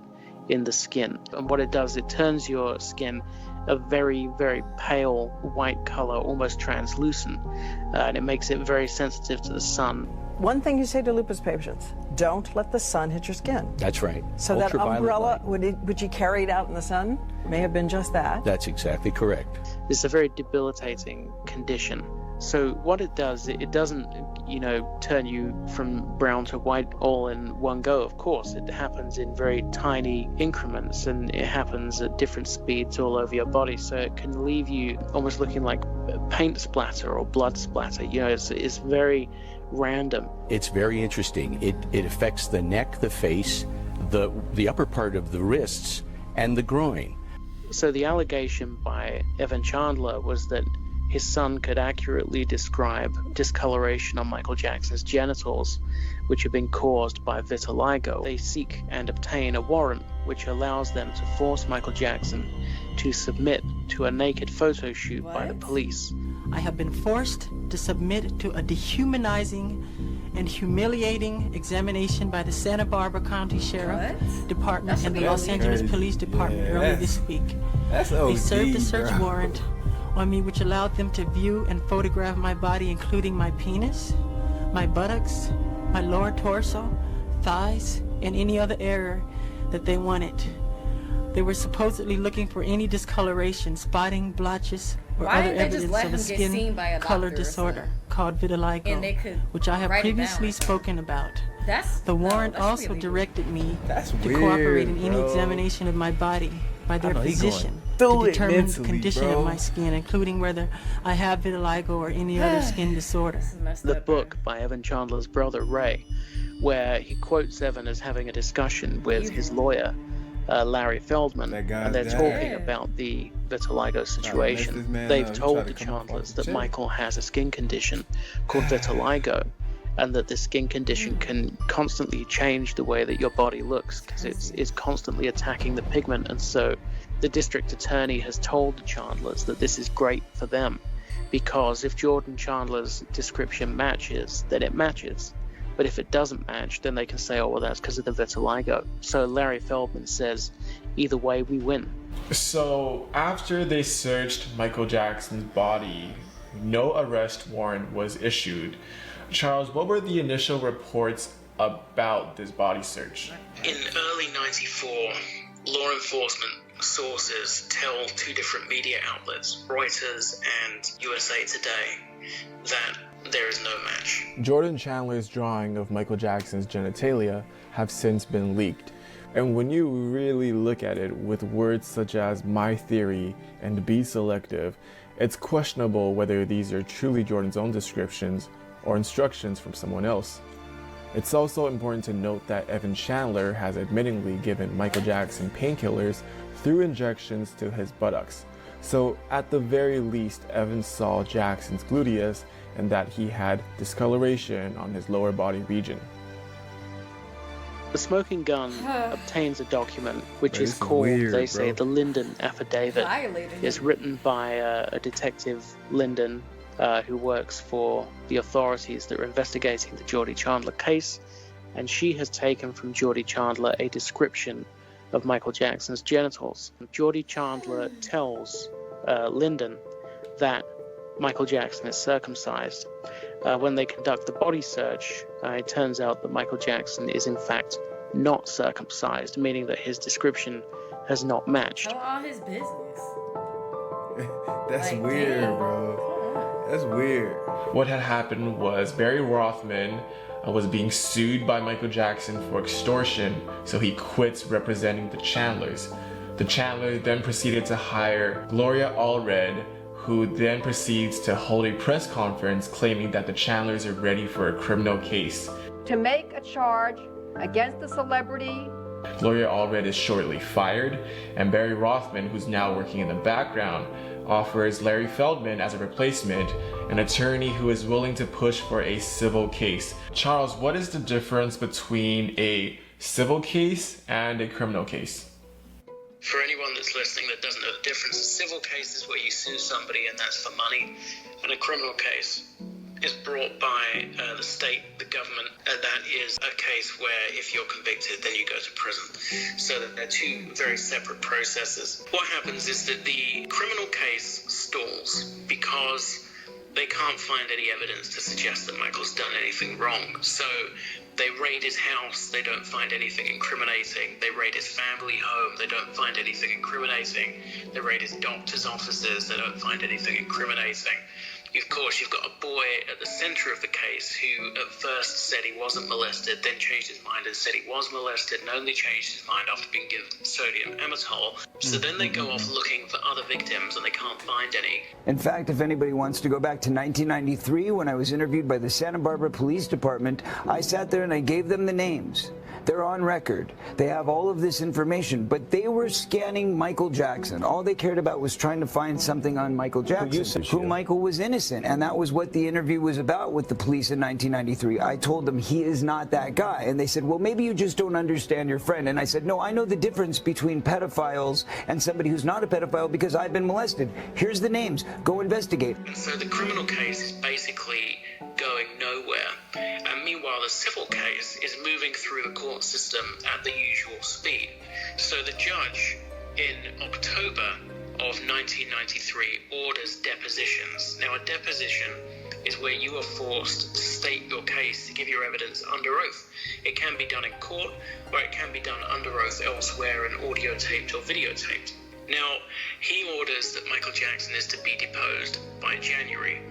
in the skin. And what it does, it turns your skin a very, very pale white color, almost translucent, and it makes it very sensitive to the sun. One thing you say to lupus patients, don't let the sun hit your skin. That's right. So that umbrella, would you carry it out in the sun? May have been just that. That's exactly correct. It's a very debilitating condition. So what it does, it doesn't, you know, turn you from brown to white all in one go. Of course, it happens in very tiny increments, and it happens at different speeds all over your body. So it can leave you almost looking like paint splatter or blood splatter. You know, it's very random. It's very interesting. It affects the neck, the face, the upper part of the wrists, and the groin. So the allegation by Evan Chandler was that his son could accurately describe discoloration on Michael Jackson's genitals, which have been caused by vitiligo. They seek and obtain a warrant which allows them to force Michael Jackson to submit to a naked photo shoot by the police. I have been forced to submit to a dehumanizing and humiliating examination by the Santa Barbara County Sheriff Department and the Los Angeles Police Department earlier this week. They served a search warrant on me which allowed them to view and photograph my body, including my penis, my buttocks, my lower torso, thighs, and any other area that they wanted. They were supposedly looking for any discoloration, spotting, blotches, or other evidence of a skin color disorder called vitiligo, which I have previously spoken about. The warrant also directed me to cooperate in any examination of my body by their physician to determine the condition of my skin, including whether I have vitiligo or any other skin disorder. The book by Evan Chandler's brother, Ray, where he quotes Evan as having a discussion with his lawyer, Larry Feldman, and they're talking about the vitiligo situation. They've told the Chandlers that Michael has a skin condition called vitiligo, and that this skin condition can constantly change the way that your body looks because it's constantly attacking the pigment. And so the district attorney has told the Chandlers that this is great for them, because if Jordan Chandler's description matches, then it matches. But if it doesn't match, then they can say, oh, well, that's because of the vitiligo. So Larry Feldman says, either way, we win. So after they searched Michael Jackson's body, no arrest warrant was issued. Charles, what were the initial reports about this body search? In early '94, law enforcement sources tell two different media outlets, Reuters and USA Today, that there is no match. Jordan Chandler's drawing of Michael Jackson's genitalia have since been leaked. And when you really look at it with words such as my theory and be selective, it's questionable whether these are truly Jordan's own descriptions or instructions from someone else. It's also important to note that Evan Chandler has admittingly given Michael Jackson painkillers through injections to his buttocks. So at the very least, Evan saw Jackson's gluteus and that he had discoloration on his lower body region. The Smoking Gun obtains a document which is called, they say, the Linden Affidavit. It's written by a detective, Linden, who works for the authorities that are investigating the Geordie Chandler case, and she has taken from Geordie Chandler a description of Michael Jackson's genitals. Geordie Chandler tells Linden that Michael Jackson is circumcised. When they conduct the body search, it turns out that Michael Jackson is in fact not circumcised, meaning that his description has not matched. Know all his business. That's like, weird, bro. That's weird. What had happened was Barry Rothman was being sued by Michael Jackson for extortion, so he quits representing the Chandlers. The Chandlers then proceeded to hire Gloria Allred, who then proceeds to hold a press conference claiming that the Chandlers are ready for a criminal case. To make a charge against the celebrity. Gloria Allred is shortly fired, and Barry Rothman, who's now working in the background, offers Larry Feldman as a replacement, an attorney who is willing to push for a civil case. Charles, what is the difference between a civil case and a criminal case? For anyone that's listening that doesn't know the difference, a civil case is where you sue somebody and that's for money, and a criminal case is brought by the state, the government, and that is a case where if you're convicted, then you go to prison. So that they're two very separate processes. What happens is that the criminal case stalls because they can't find any evidence to suggest that Michael's done anything wrong. So they raid his house, they don't find anything incriminating. They raid his family home, they don't find anything incriminating. They raid his doctor's offices, they don't find anything incriminating. Of course, you've got a boy at the center of the case who at first said he wasn't molested, then changed his mind and said he was molested, and only changed his mind after being given sodium amytal. So then they go off looking for other victims and they can't find any. In fact, if anybody wants to go back to 1993, when I was interviewed by the Santa Barbara Police Department, I sat there and I gave them the names. They're on record. They have all of this information, but they were scanning Michael Jackson. All they cared about was trying to find something on Michael Jackson, who Michael was innocent, and that was what the interview was about with the police in 1993. I told them he is not that guy, and they said, well, maybe you just don't understand your friend. And I said, no, I know the difference between pedophiles and somebody who's not a pedophile because I've been molested. Here's the names. Go investigate. And so the criminal case is basically going nowhere. And meanwhile, the civil case is moving through the court system at the usual speed. So the judge in October of 1993 orders depositions. Now, a deposition is where you are forced to state your case, to give your evidence under oath. It can be done in court, or it can be done under oath elsewhere and audio taped or videotaped. Now, he orders that Michael Jackson is to be deposed by January.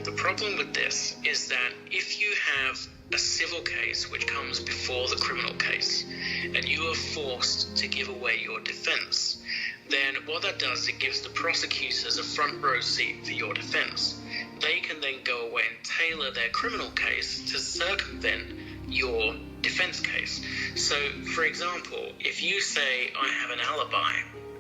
The problem with this is that if you have a civil case which comes before the criminal case, and you are forced to give away your defense, then what that does is it gives the prosecutors a front row seat for your defense. They can then go away and tailor their criminal case to circumvent your defense case. So, for example, if you say, I have an alibi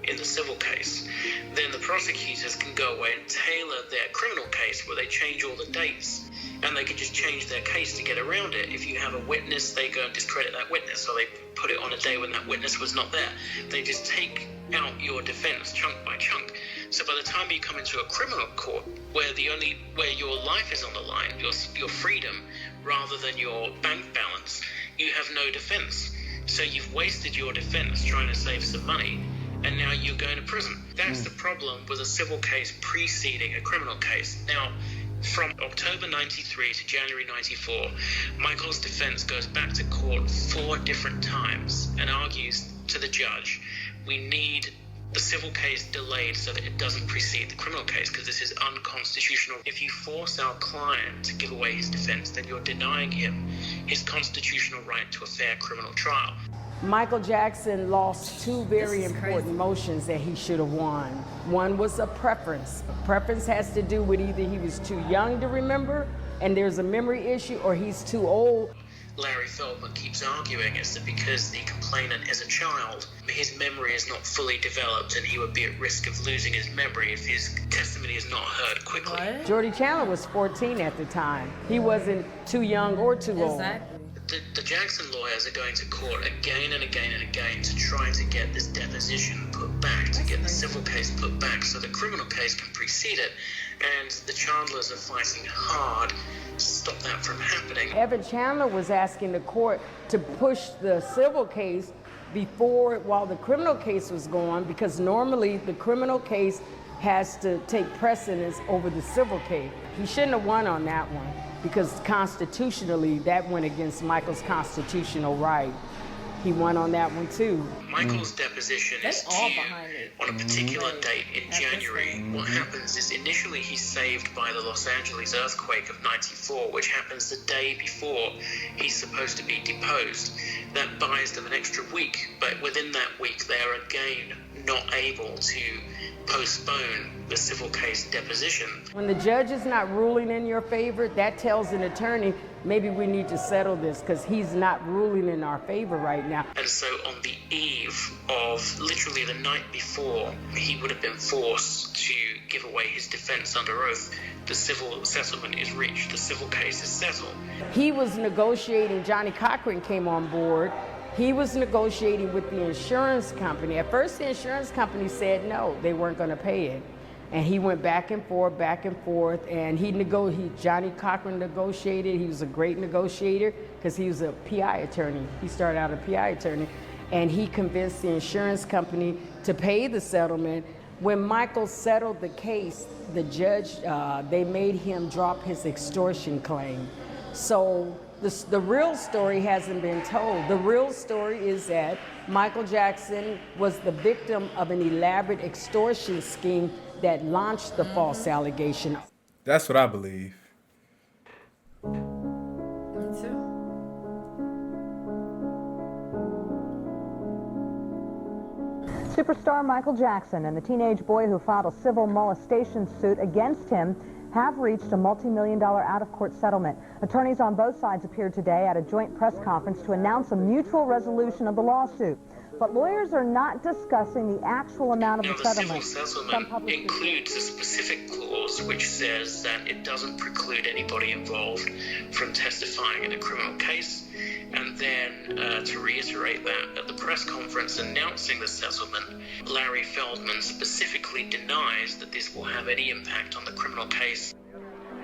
in the civil case, then the prosecutors can go away and tailor their criminal case where they change all the dates, and they can just change their case to get around it. If you have a witness, they go and discredit that witness, or they put it on a day when that witness was not there. They just take out your defense chunk by chunk. So by the time you come into a criminal court where your life is on the line, your freedom rather than your bank balance, you have no defense. So you've wasted your defense trying to save some money, and now you're going to prison. That's the problem with a civil case preceding a criminal case. Now, from October 93 to January 94, Michael's defense goes back to court 4 different times and argues to the judge, we need the civil case delayed so that it doesn't precede the criminal case, because this is unconstitutional. If you force our client to give away his defense, then you're denying him his constitutional right to a fair criminal trial. Michael Jackson lost 2 very important motions that he should have won. One was a preference. A preference has to do with either he was too young to remember and there's a memory issue, or he's too old. Larry Feldman keeps arguing is that because the complainant is a child, his memory is not fully developed and he would be at risk of losing his memory if his testimony is not heard quickly. Jordy Chandler was 14 at the time. He wasn't too young or too old. The Jackson lawyers are going to court again and again and again to try to get this deposition put back, to get the civil case put back so the criminal case can precede it. And the Chandlers are fighting hard to stop that from happening. Evan Chandler was asking the court to push the civil case while the criminal case was going, because normally the criminal case has to take precedence over the civil case. He shouldn't have won on that one, because constitutionally that went against Michael's constitutional right. He won on that one too. Michael's deposition is due on a particular date in January. What happens is initially he's saved by the Los Angeles earthquake of '94, which happens the day before he's supposed to be deposed. That buys them an extra week, but within that week they are again not able to postpone the civil case deposition. When the judge is not ruling in your favor, that tells an attorney, maybe we need to settle this because he's not ruling in our favor right now. And so on the eve of literally the night before he would have been forced to give away his defense under oath, the civil settlement is reached, the civil case is settled. He was negotiating, Johnny Cochran came on board. He was negotiating with the insurance company. At first, the insurance company said no, they weren't going to pay it. And he went back and forth, and Johnny Cochran negotiated. He was a great negotiator because he was a PI attorney. He started out a PI attorney, and he convinced the insurance company to pay the settlement. When Michael settled the case, the judge, they made him drop his extortion claim. So the real story hasn't been told. The real story is that Michael Jackson was the victim of an elaborate extortion scheme that launched the false allegation. That's what I believe. Me too. Superstar Michael Jackson and the teenage boy who filed a civil molestation suit against him have reached a multi-million-dollar out-of-court settlement. Attorneys on both sides appeared today at a joint press conference to announce a mutual resolution of the lawsuit. But lawyers are not discussing the actual amount of the settlement. The civil settlement includes a specific clause which says that it doesn't preclude anybody involved from testifying in a criminal case. And then to reiterate that, at the press conference announcing the settlement, Larry Feldman specifically denies that this will have any impact on the criminal case.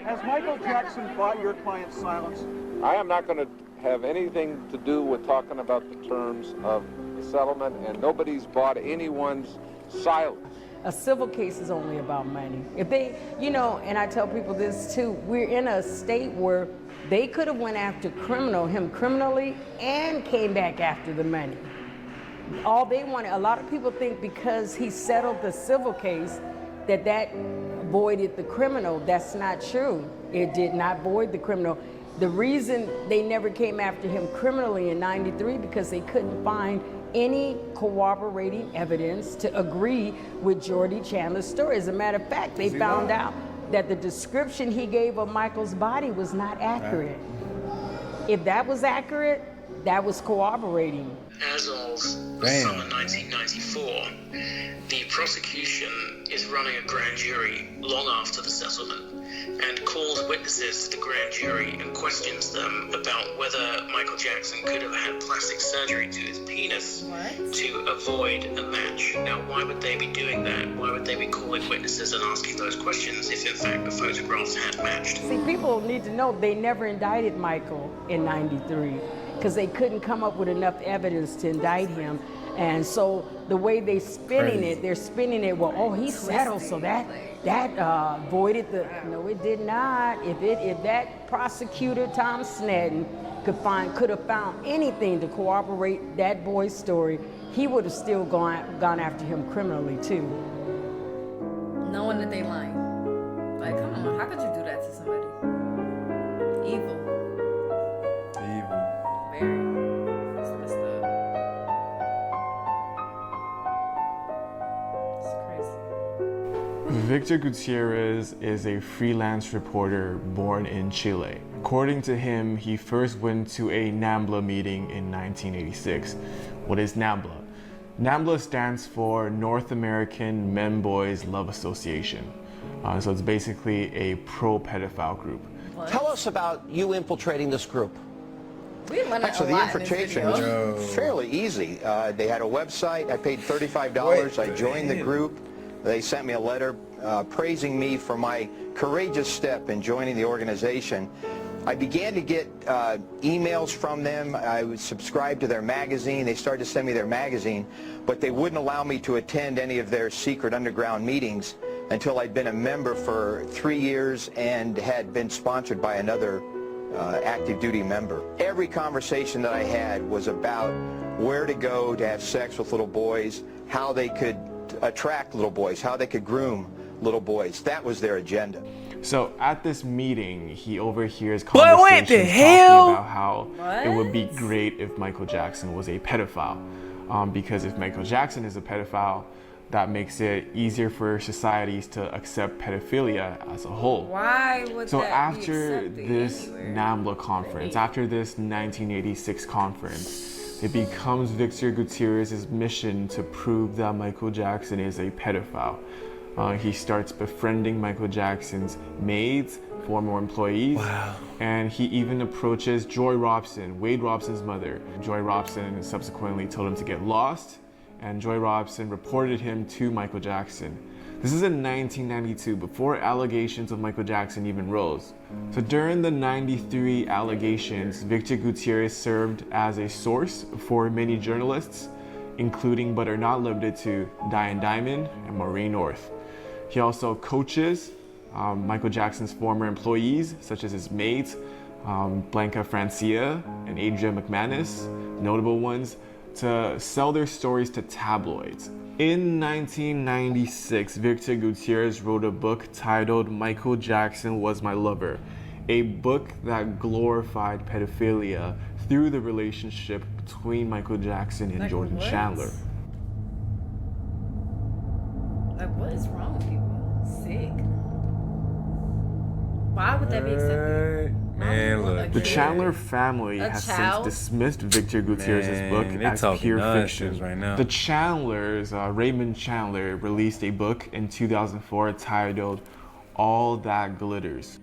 Has Michael Jackson bought your client's silence? I am not going to have anything to do with talking about the terms of the settlement, and nobody's bought anyone's silence. A civil case is only about money. If they, you know, and I tell people this too, we're in a state where they could have went after him criminally and came back after the money. All they wanted, a lot of people think because he settled the civil case that voided the criminal. That's not true. It did not void the criminal. The reason they never came after him criminally in '93 because they couldn't find any corroborating evidence to agree with Jordy Chandler's story. As a matter of fact, they found out that the description he gave of Michael's body was not accurate. If that was accurate, that was corroborating. As of summer 1994, the prosecution is running a grand jury long after the settlement and calls witnesses to the grand jury and questions them about whether Michael Jackson could have had plastic surgery to his penis to avoid a match. Now, why would they be doing that? Why would they be calling witnesses and asking those questions if in fact the photographs had matched? See, people need to know they never indicted Michael in '93 because they couldn't come up with enough evidence to indict him. And so the way they're spinning it, well, oh, he settled, so that voided the, no, it did not. If that prosecutor, Tom Snedden, could have found anything to corroborate that boy's story, he would have still gone after him criminally too. Knowing that they lying. Like, come on, how could you do that to somebody? Evil. Very. It's messed up. It's crazy. Victor Gutierrez is a freelance reporter born in Chile. According to him, he first went to a NAMBLA meeting in 1986. What is NAMBLA? NAMBLA stands for North American Men Boys Love Association. So it's basically a pro-pedophile group. Tell us about you infiltrating this group. Actually, the infiltration was fairly easy. They had a website. I paid $35. I joined the group. They sent me a letter praising me for my courageous step in joining the organization. I began to get emails from them. I would subscribe to their magazine. They started to send me their magazine, but they wouldn't allow me to attend any of their secret underground meetings until I'd been a member for 3 years and had been sponsored by another active duty member. Every conversation that I had was about where to go to have sex with little boys, how they could attract little boys, how they could groom little boys. That was their agenda. So at this meeting, he overhears conversations talking about how it would be great if Michael Jackson was a pedophile. Because if Michael Jackson is a pedophile, that makes it easier for societies to accept pedophilia as a whole. Why would so that after be this anywhere? NAMBLA conference, after this 1986 conference, it becomes Victor Gutierrez's mission to prove that Michael Jackson is a pedophile. He starts befriending Michael Jackson's maids, former employees, and he even approaches Joy Robson, Wade Robson's mother. Joy Robson subsequently told him to get lost, and Joy Robson reported him to Michael Jackson. This is in 1992, before allegations of Michael Jackson even rose. So during the 93 allegations, Victor Gutierrez served as a source for many journalists, including but are not limited to Diane Diamond and Maureen North. He also coaches Michael Jackson's former employees, such as his maids, Blanca Francia and Adria McManus, notable ones, to sell their stories to tabloids. In 1996, Victor Gutierrez wrote a book titled Michael Jackson Was My Lover, a book that glorified pedophilia through the relationship between Michael Jackson and Jordan Chandler. Like, what is wrong with people? Sick. Why would that be accepted? Man, look. The Chandler family has since dismissed Victor Gutierrez's book as pure fiction. Right now. The Chandlers, Raymond Chandler, released a book in 2004 titled All That Glitters.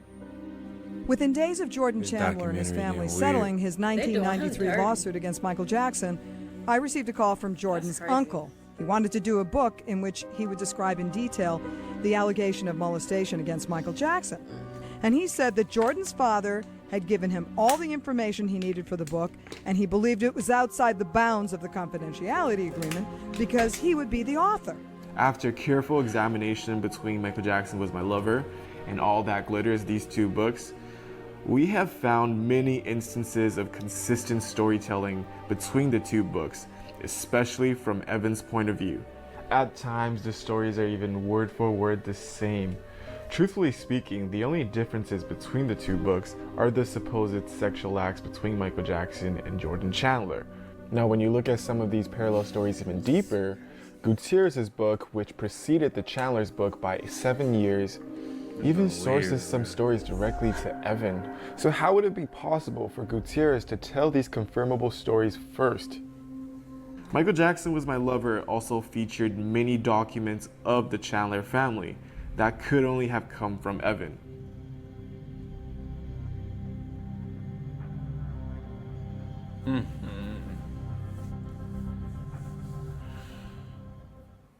Within days of Jordan Chandler and his family settling his 1993 lawsuit against Michael Jackson, I received a call from Jordan's uncle. He wanted to do a book in which he would describe in detail the allegation of molestation against Michael Jackson. And he said that Jordan's father had given him all the information he needed for the book, and he believed it was outside the bounds of the confidentiality agreement because he would be the author. After careful examination between Michael Jackson Was My Lover and All That Glitters, these two books, we have found many instances of consistent storytelling between the two books, especially from Evan's point of view. At times, the stories are even word for word the same. Truthfully speaking, the only differences between the two books are the supposed sexual acts between Michael Jackson and Jordan Chandler. Now, when you look at some of these parallel stories even deeper, Gutierrez's book, which preceded the Chandler's book by 7 years, even sources some stories directly to Evan. So how would it be possible for Gutierrez to tell these confirmable stories first? Michael Jackson Was My Lover also featured many documents of the Chandler family that could only have come from Evan.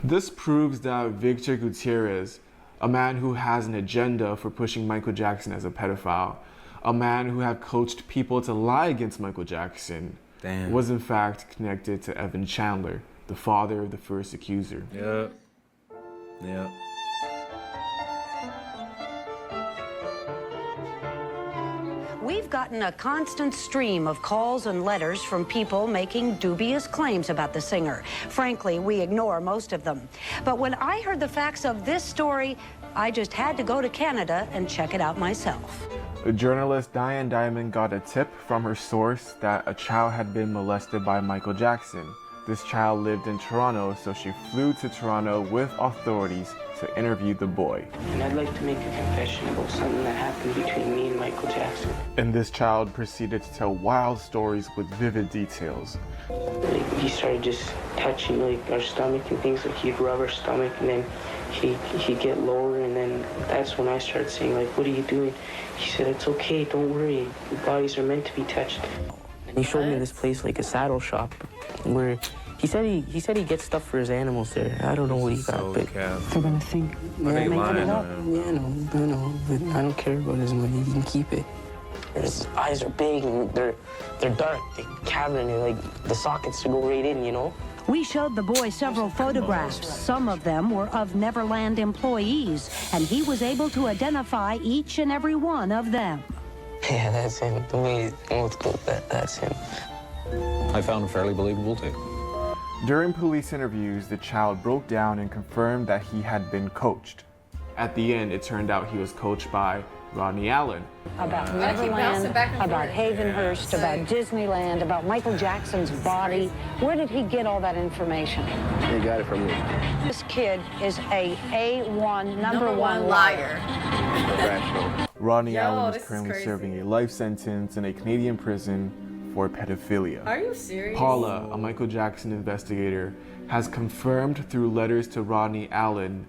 This proves that Victor Gutierrez, a man who has an agenda for pushing Michael Jackson as a pedophile, a man who had coached people to lie against Michael Jackson, was in fact connected to Evan Chandler, the father of the first accuser. Yep. Yep. We've gotten a constant stream of calls and letters from people making dubious claims about the singer. Frankly, we ignore most of them. But when I heard the facts of this story, I just had to go to Canada and check it out myself. Journalist Diane Diamond got a tip from her source that a child had been molested by Michael Jackson. This child lived in Toronto, so she flew to Toronto with authorities to interview the boy. And I'd like to make a confession about something that happened between me and Michael Jackson. And this child proceeded to tell wild stories with vivid details. Like, he started just touching like our stomach and things, like he'd rub our stomach and then he'd get lower, and then that's when I started saying, like, what are you doing? He said, it's okay, don't worry, bodies are meant to be touched. And he showed me this place, like a saddle shop, where he said he gets stuff for his animals there. I don't know what he got, but they're gonna think we're making it up. Yeah, I know, but I don't care about his money. He can keep it. His eyes are big and they're dark, they're cavern, and like the sockets to go right in, you know. We showed the boy several photographs. Some of them were of Neverland employees, and he was able to identify each and every one of them. Yeah, that's him. The way it looks good, that's him. I found him fairly believable too. During police interviews, the child broke down and confirmed that he had been coached. At the end, it turned out he was coached by Rodney Allen. About Neverland, about Havenhurst, about Disneyland, about Michael Jackson's body. Where did he get all that information? He got it from me. This kid is a A1, number one liar. Rodney Allen is currently serving a life sentence in a Canadian prison for pedophilia. Are you serious? Paula, a Michael Jackson investigator, has confirmed through letters to Rodney Allen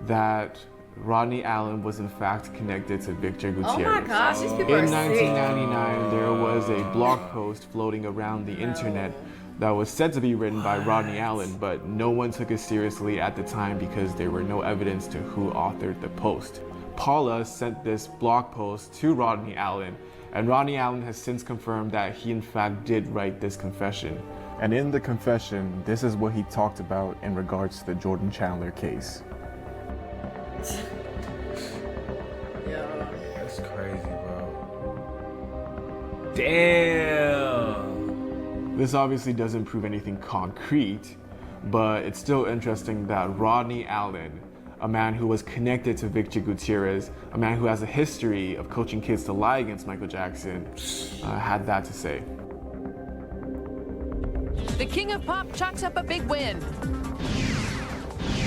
that Rodney Allen was in fact connected to Victor Gutierrez. Oh my gosh, these people are In sick. 1999, there was a blog post floating around the internet that was said to be written by Rodney Allen, but no one took it seriously at the time because there were no evidence to who authored the post. Paula sent this blog post to Rodney Allen, and Rodney Allen has since confirmed that he in fact did write this confession. And in the confession, this is what he talked about in regards to the Jordan Chandler case. That's crazy, bro. Damn. This obviously doesn't prove anything concrete, but it's still interesting that Rodney Allen, a man who was connected to Victor Gutierrez, a man who has a history of coaching kids to lie against Michael Jackson, had that to say. The King of Pop chalks up a big win.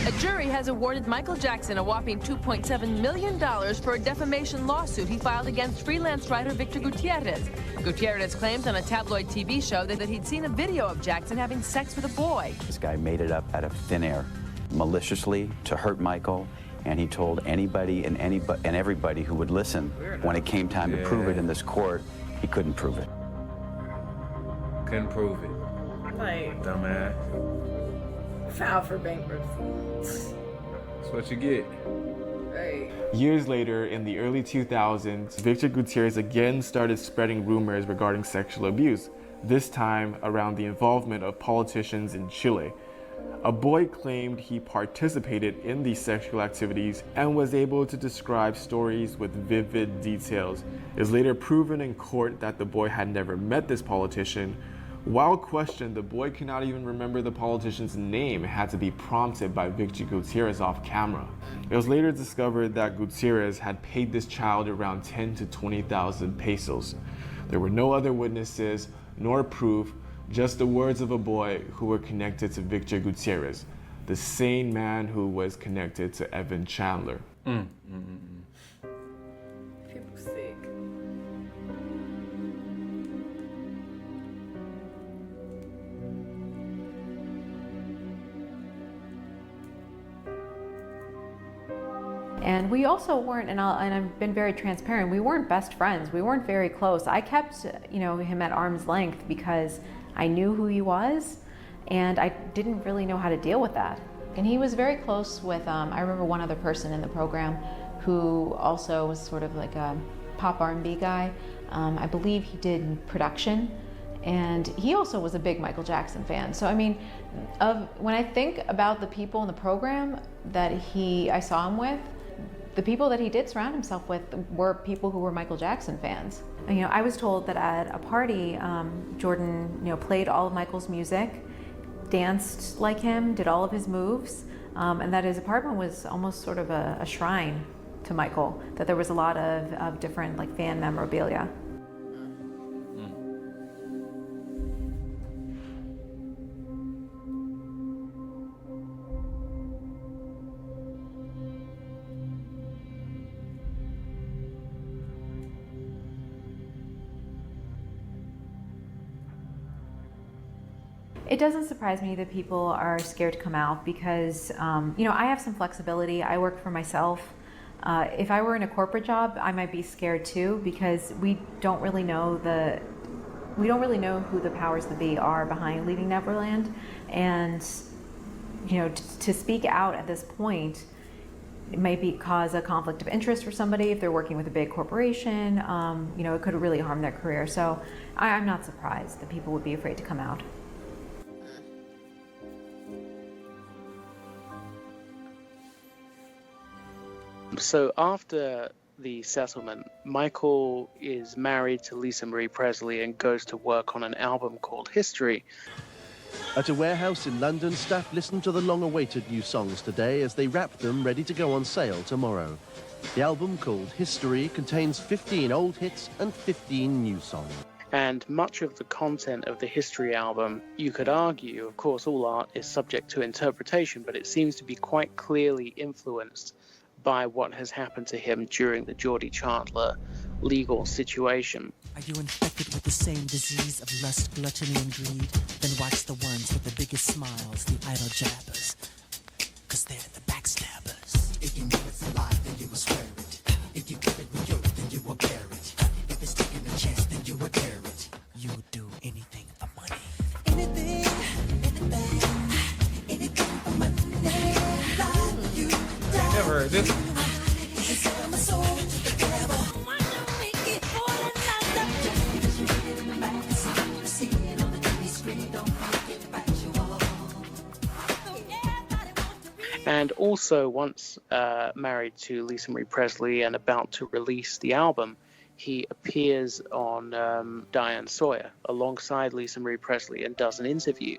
A jury has awarded Michael Jackson a whopping $2.7 million for a defamation lawsuit he filed against freelance writer Victor Gutierrez. Gutierrez claimed on a tabloid TV show that he'd seen a video of Jackson having sex with a boy. This guy made it up out of thin air, maliciously to hurt Michael, and he told anybody and everybody who would listen when it came time to prove it in this court, he couldn't prove it. Couldn't prove it. Like, dumbass. file for bankruptcy. That's what you get. Right. Years later, in the early 2000s, Victor Gutierrez again started spreading rumors regarding sexual abuse, this time around the involvement of politicians in Chile. A boy claimed he participated in these sexual activities and was able to describe stories with vivid details. It was later proven in court that the boy had never met this politician. While questioned, the boy could not even remember the politician's name. It had to be prompted by Victor Gutierrez off camera. It was later discovered that Gutierrez had paid this child around 10 to 20,000 pesos. There were no other witnesses nor proof, just the words of a boy who were connected to Victor Gutierrez, the same man who was connected to Evan Chandler. People sick. And we also weren't, and I've been very transparent, we weren't best friends. We weren't very close. I kept, him at arm's length because I knew who he was, and I didn't really know how to deal with that. And he was very close with, I remember one other person in the program who also was sort of like a pop R&B guy. I believe he did production, and he also was a big Michael Jackson fan. So I mean, when I think about the people in the program that I saw him with, the people that he did surround himself with were people who were Michael Jackson fans. I was told that at a party, Jordan, played all of Michael's music, danced like him, did all of his moves, and that his apartment was almost sort of a shrine to Michael, that there was a lot of different fan memorabilia. It doesn't surprise me that people are scared to come out because, I have some flexibility. I work for myself. If I were in a corporate job, I might be scared too because we don't really know who the powers that be are behind Leaving Neverland. And, to speak out at this point, it might cause a conflict of interest for somebody if they're working with a big corporation. It could really harm their career. So I'm not surprised that people would be afraid to come out. So after the settlement, Michael is married to Lisa Marie Presley and goes to work on an album called History. At a warehouse in London, staff listened to the long-awaited new songs today as they wrapped them ready to go on sale tomorrow. The album, called History, contains 15 old hits and 15 new songs. And much of the content of the History album, you could argue, of course, all art is subject to interpretation, but it seems to be quite clearly influenced by what has happened to him during the Geordie Chandler legal situation. Are you infected with the same disease of lust, gluttony, and greed? Then watch the ones with the biggest smiles, the idle jabbers, 'cause they're the backstabbers. If you know it's a lie, then you will swear it. If you give it with you, then you will bear it. If it's taking a chance, then you will dare it. You would do anything for money. Anything for money. Never heard this. And also, once married to Lisa Marie Presley and about to release the album, he appears on Diane Sawyer alongside Lisa Marie Presley and does an interview.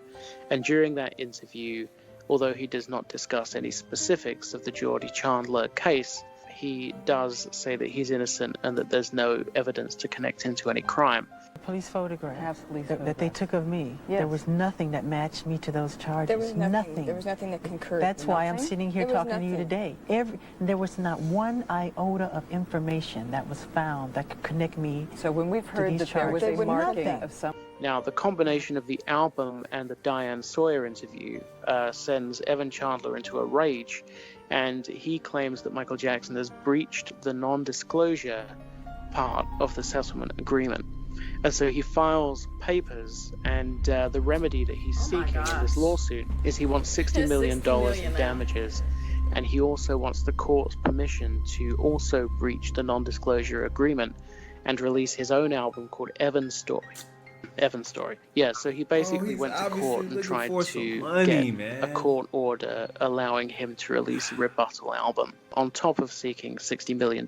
And during that interview, although he does not discuss any specifics of the Geordie Chandler case, he does say that he's innocent and that there's no evidence to connect him to any crime. Police photograph photograph that they took of me. Yes. There was nothing that matched me to those charges. There was nothing. There was nothing that concurred. That's why I'm Nothing? sitting here There was talking to you nothing. today. There was not one iota of information that was found that could connect me. So when we've to heard these that there was charges. a marking of some. Now, the combination of the album and the Diane Sawyer interview sends Evan Chandler into a rage, and he claims that Michael Jackson has breached the non-disclosure part of the settlement agreement. And so he files papers, and the remedy that he's seeking in this lawsuit is he wants $60 million in damages, and he also wants the court's permission to also breach the non-disclosure agreement and release his own album called Evan's Story. Yeah, so he basically went to court and tried to get a court order allowing him to release a rebuttal album, on top of seeking $60 million.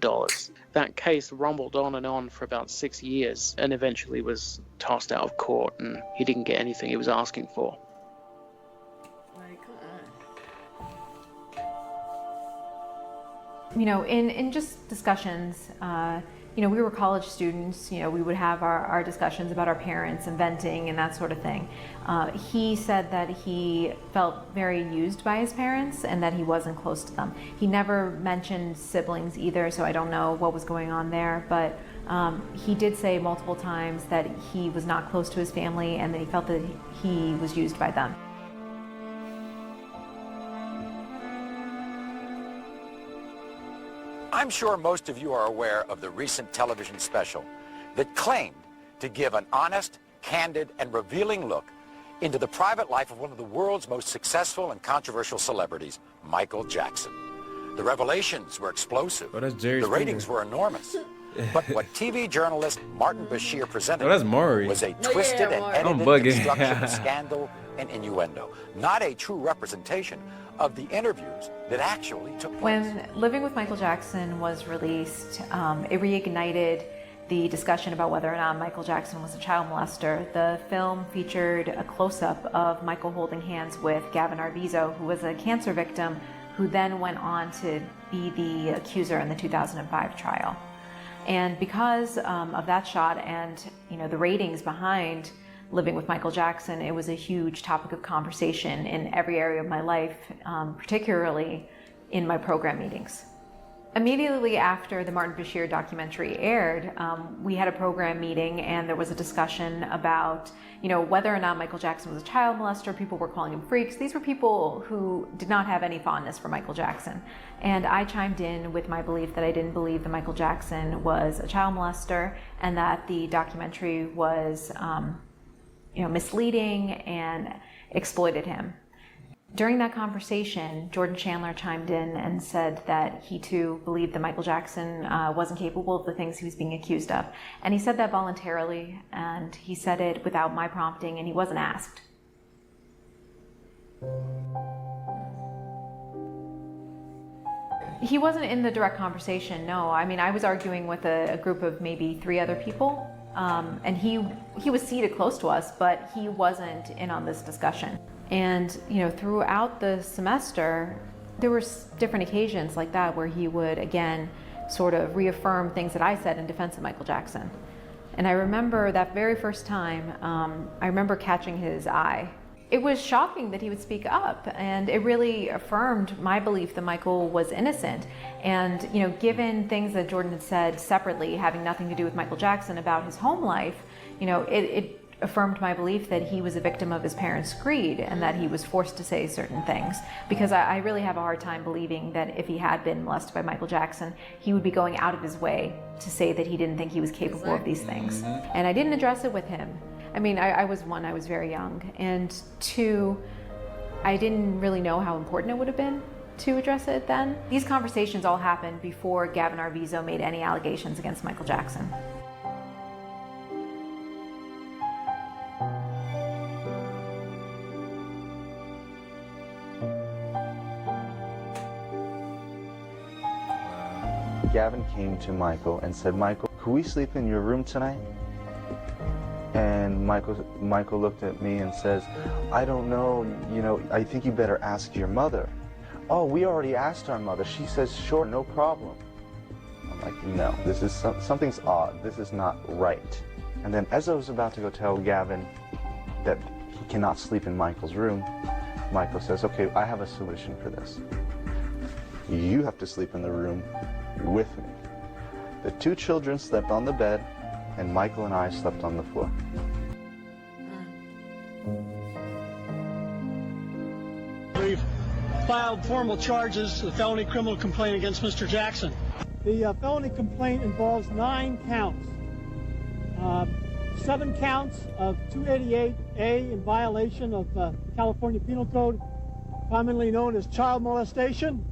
That case rumbled on for about 6 years and eventually was tossed out of court, and he didn't get anything he was asking for. You know, in just discussions, you know, we were college students, you know, we would have our discussions about our parents and venting and that sort of thing. He said that he felt very used by his parents and that he wasn't close to them. He never mentioned siblings either, so I don't know what was going on there, but he did say multiple times that he was not close to his family and that he felt that he was used by them. I'm sure most of you are aware of the recent television special that claimed to give an honest, candid, and revealing look into the private life of one of the world's most successful and controversial celebrities, Michael Jackson. The revelations were explosive. The ratings were enormous. But what TV journalist Martin Bashir presented was a twisted and edited construction of scandal and innuendo, not a true representation of the interviews that actually took place. When Living with Michael Jackson was released, it reignited the discussion about whether or not Michael Jackson was a child molester. The film featured a close-up of Michael holding hands with Gavin Arvizo, who was a cancer victim, who then went on to be the accuser in the 2005 trial. And because of that shot and, you know, the ratings behind Living with Michael Jackson, it was a huge topic of conversation in every area of my life, particularly in my program meetings. Immediately after the Martin Bashir documentary aired, we had a program meeting and there was a discussion about, you know, whether or not Michael Jackson was a child molester. People were calling him freaks. These were people who did not have any fondness for Michael Jackson. And I chimed in with my belief that I didn't believe that Michael Jackson was a child molester and that the documentary was you know, misleading and exploited him. During that conversation, Jordan Chandler chimed in and said that he too believed that Michael Jackson wasn't capable of the things he was being accused of. And he said that voluntarily, and he said it without my prompting, and he wasn't asked. He wasn't in the direct conversation, no. I mean, I was arguing with a group of maybe 3 other people. And he was seated close to us, but he wasn't in on this discussion. And, you know, throughout the semester, there were different occasions like that where he would, again, sort of reaffirm things that I said in defense of Michael Jackson. And I remember that very first time, I remember catching his eye. It was shocking that he would speak up, and it really affirmed my belief that Michael was innocent. And, you know, given things that Jordan had said separately, having nothing to do with Michael Jackson about his home life, you know, it affirmed my belief that he was a victim of his parents' greed and that he was forced to say certain things. Because I really have a hard time believing that if he had been molested by Michael Jackson, he would be going out of his way to say that he didn't think he was capable of these things. And I didn't address it with him. I mean, I was very young, and 2, I didn't really know how important it would have been to address it then. These conversations all happened before Gavin Arvizo made any allegations against Michael Jackson. Gavin came to Michael and said, "Michael, could we sleep in your room tonight?" And Michael looked at me and says, "I don't know, you know, I think you better ask your mother." "Oh, we already asked our mother. She says, sure, no problem." I'm like, no, this is something's odd. This is not right. And then as I was about to go tell Gavin that he cannot sleep in Michael's room, Michael says, okay, I have a solution for this. You have to sleep in the room with me. The two children slept on the bed, and Michael and I slept on the floor. We've filed formal charges, a felony criminal complaint against Mr. Jackson. The felony complaint involves 9 counts. 7 counts of 288A in violation of California Penal Code, commonly known as child molestation.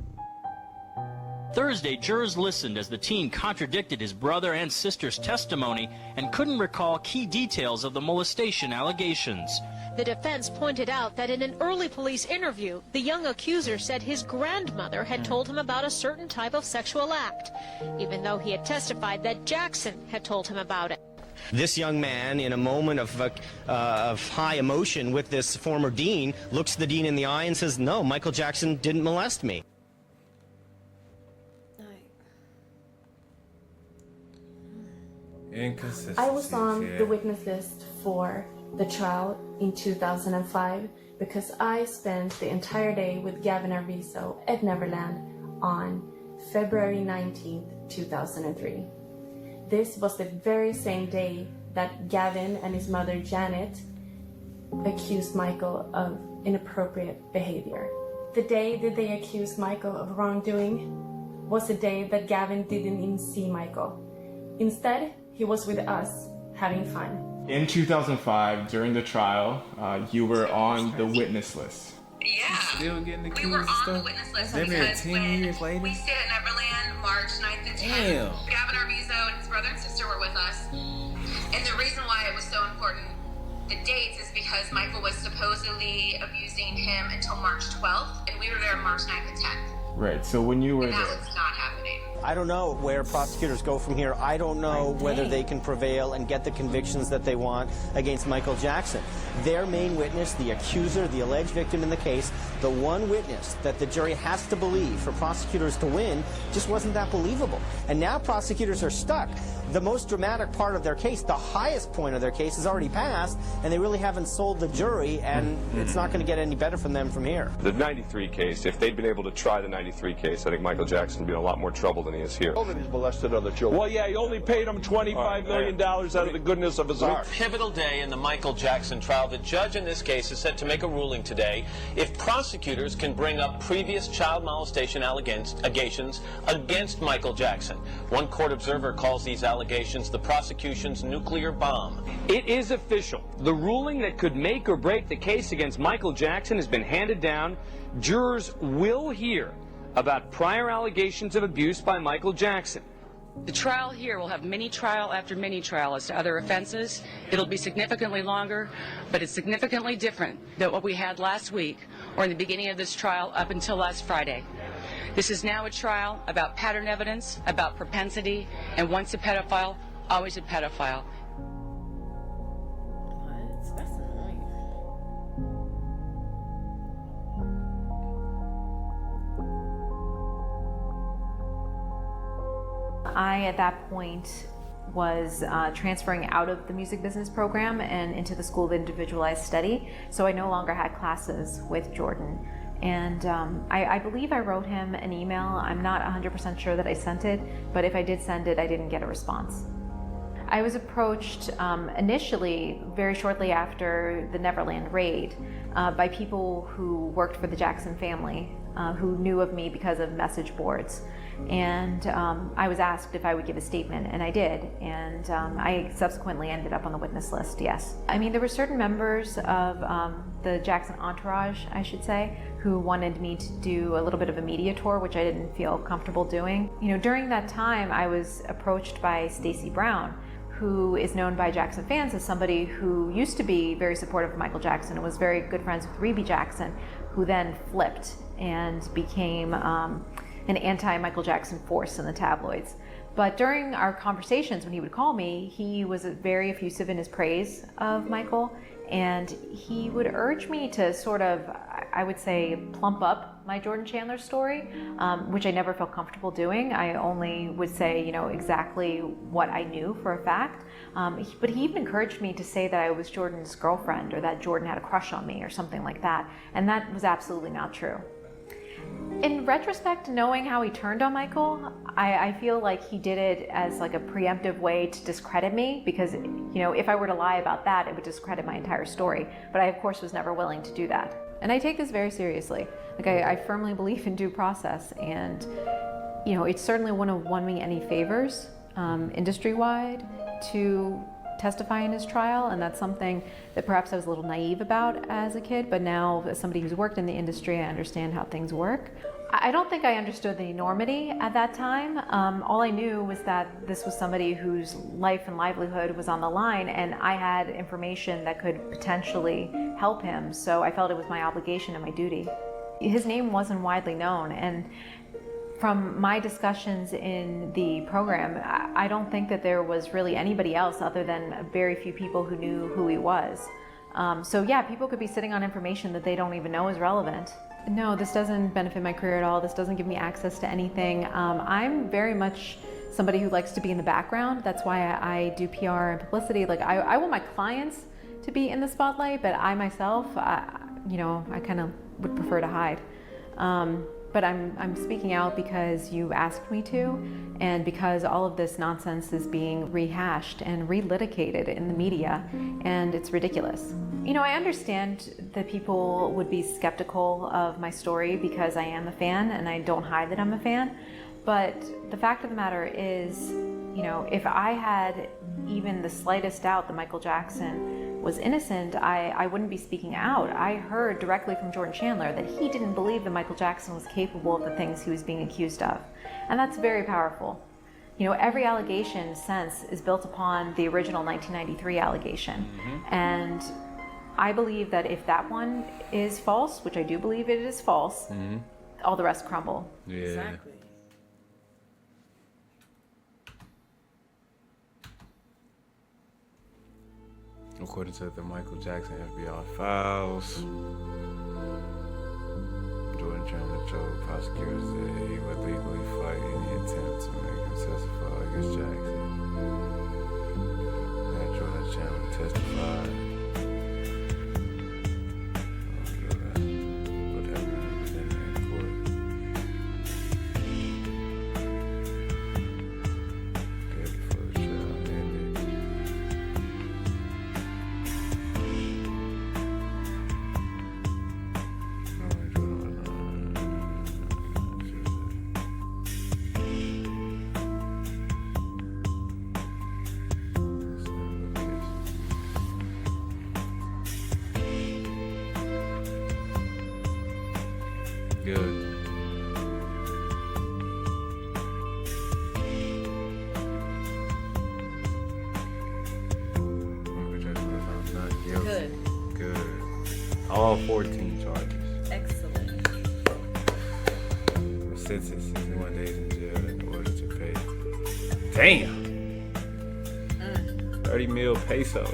Thursday, jurors listened as the teen contradicted his brother and sister's testimony and couldn't recall key details of the molestation allegations. The defense pointed out that in an early police interview, the young accuser said his grandmother had told him about a certain type of sexual act, even though he had testified that Jackson had told him about it. This young man, in a moment of high emotion with this former dean, looks the dean in the eye and says, no, Michael Jackson didn't molest me. Inconsistency. I was on the witness list for the trial in 2005 because I spent the entire day with Gavin Arvizo at Neverland on February 19th, 2003. This was the very same day that Gavin and his mother Janet accused Michael of inappropriate behavior. The day that they accused Michael of wrongdoing was the day that Gavin didn't even see Michael. Instead, he was with us, having fun. In 2005, during the trial, you were on the witness list. Yeah, Still getting accused we were of on stuff? the witness list Damn near because 10 when years later? we stayed at Neverland March 9th and 10th, Damn. Gavin Arvizo and his brother and sister were with us. And the reason why it was so important, the dates, is because Michael was supposedly abusing him until March 12th, and we were there March 9th and 10th. Right, so when you were And that there, was not happening. I don't know where prosecutors go from here. I don't know whether they can prevail and get the convictions that they want against Michael Jackson. Their main witness, the accuser, the alleged victim in the case, the one witness that the jury has to believe for prosecutors to win, just wasn't that believable. And now prosecutors are stuck. The most dramatic part of their case, the highest point of their case, is already passed, and they really haven't sold the jury, and it's not going to get any better from them from here. The 93 case, if they'd been able to try the 93 case, I think Michael Jackson would be in a lot more trouble than he is here. He's molested other children. Well, yeah, he only paid him $25 million out of the goodness of his heart. Pivotal day in the Michael Jackson trial. The judge in this case is set to make a ruling today if prosecutors can bring up previous child molestation allegations against Michael Jackson. One court observer calls these allegations the prosecution's nuclear bomb. It is official. The ruling that could make or break the case against Michael Jackson has been handed down. Jurors will hear about prior allegations of abuse by Michael Jackson. The trial here will have mini trial after mini trial as to other offenses. It'll be significantly longer, but it's significantly different than what we had last week or in the beginning of this trial up until last Friday. This is now a trial about pattern evidence, about propensity, and once a pedophile, always a pedophile. That's annoying. I, at that point, was transferring out of the music business program and into the School of Individualized Study, so I no longer had classes with Jordan. And I believe I wrote him an email. I'm not 100% sure that I sent it, but if I did send it, I didn't get a response. I was approached initially, very shortly after the Neverland raid, by people who worked for the Jackson family, who knew of me because of message boards. And I was asked if I would give a statement, and I did. And I subsequently ended up on the witness list, yes. I mean, there were certain members of the Jackson entourage, I should say, who wanted me to do a little bit of a media tour, which I didn't feel comfortable doing. You know, during that time, I was approached by Stacey Brown, who is known by Jackson fans as somebody who used to be very supportive of Michael Jackson and was very good friends with Rebe Jackson, who then flipped and became an anti-Michael Jackson force in the tabloids. But during our conversations, when he would call me, he was very effusive in his praise of Michael, and he would urge me to sort of, I would say, plump up my Jordan Chandler story, which I never felt comfortable doing. I only would say, exactly what I knew for a fact. But he even encouraged me to say that I was Jordan's girlfriend or that Jordan had a crush on me or something like that. And that was absolutely not true. In retrospect, knowing how he turned on Michael, I feel like he did it as like a preemptive way to discredit me because, if I were to lie about that, it would discredit my entire story. But I, of course, was never willing to do that. And I take this very seriously. Like, I firmly believe in due process. And, it certainly wouldn't have won me any favors industry-wide to testify in his trial, and that's something that perhaps I was a little naive about as a kid, but now as somebody who's worked in the industry, I understand how things work. I don't think I understood the enormity at that time. All I knew was that this was somebody whose life and livelihood was on the line, and I had information that could potentially help him, so I felt it was my obligation and my duty. His name wasn't widely known, and from my discussions in the program, I don't think that there was really anybody else other than very few people who knew who he was. So yeah, people could be sitting on information that they don't even know is relevant. No, this doesn't benefit my career at all. This doesn't give me access to anything. I'm very much somebody who likes to be in the background. That's why I do PR and publicity. Like I want my clients to be in the spotlight, but I myself, I kind of would prefer to hide. But I'm speaking out because you asked me to, and because all of this nonsense is being rehashed and relitigated in the media, and it's ridiculous. I understand that people would be skeptical of my story because I am a fan, and I don't hide that I'm a fan. But the fact of the matter is, if I had even the slightest doubt that Michael Jackson was innocent, I wouldn't be speaking out. I heard directly from Jordan Chandler that he didn't believe that Michael Jackson was capable of the things he was being accused of. And that's very powerful. Every allegation, in a sense, is built upon the original 1993 allegation. Mm-hmm. And I believe that if that one is false, which I do believe it is false, mm-hmm. all the rest crumble. Yeah. Exactly. According to the Michael Jackson FBI files, Jordan Chandler told prosecutors that he would legally fight any attempt to make him testify against Jackson. And Jordan Chandler testified. Good. Good. Good. All 14 charges. Excellent. Sentenced 61 days in jail in order to pay. Damn. 30 mil pesos.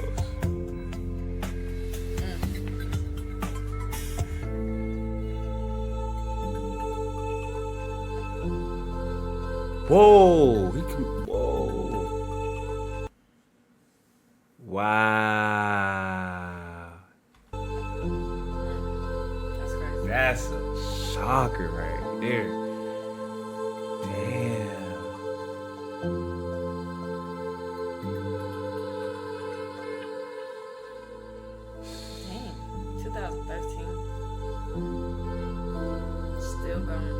Whoa, he can, whoa. Wow. That's crazy. That's a shocker right there. Damn. Dang, 2013. Still going.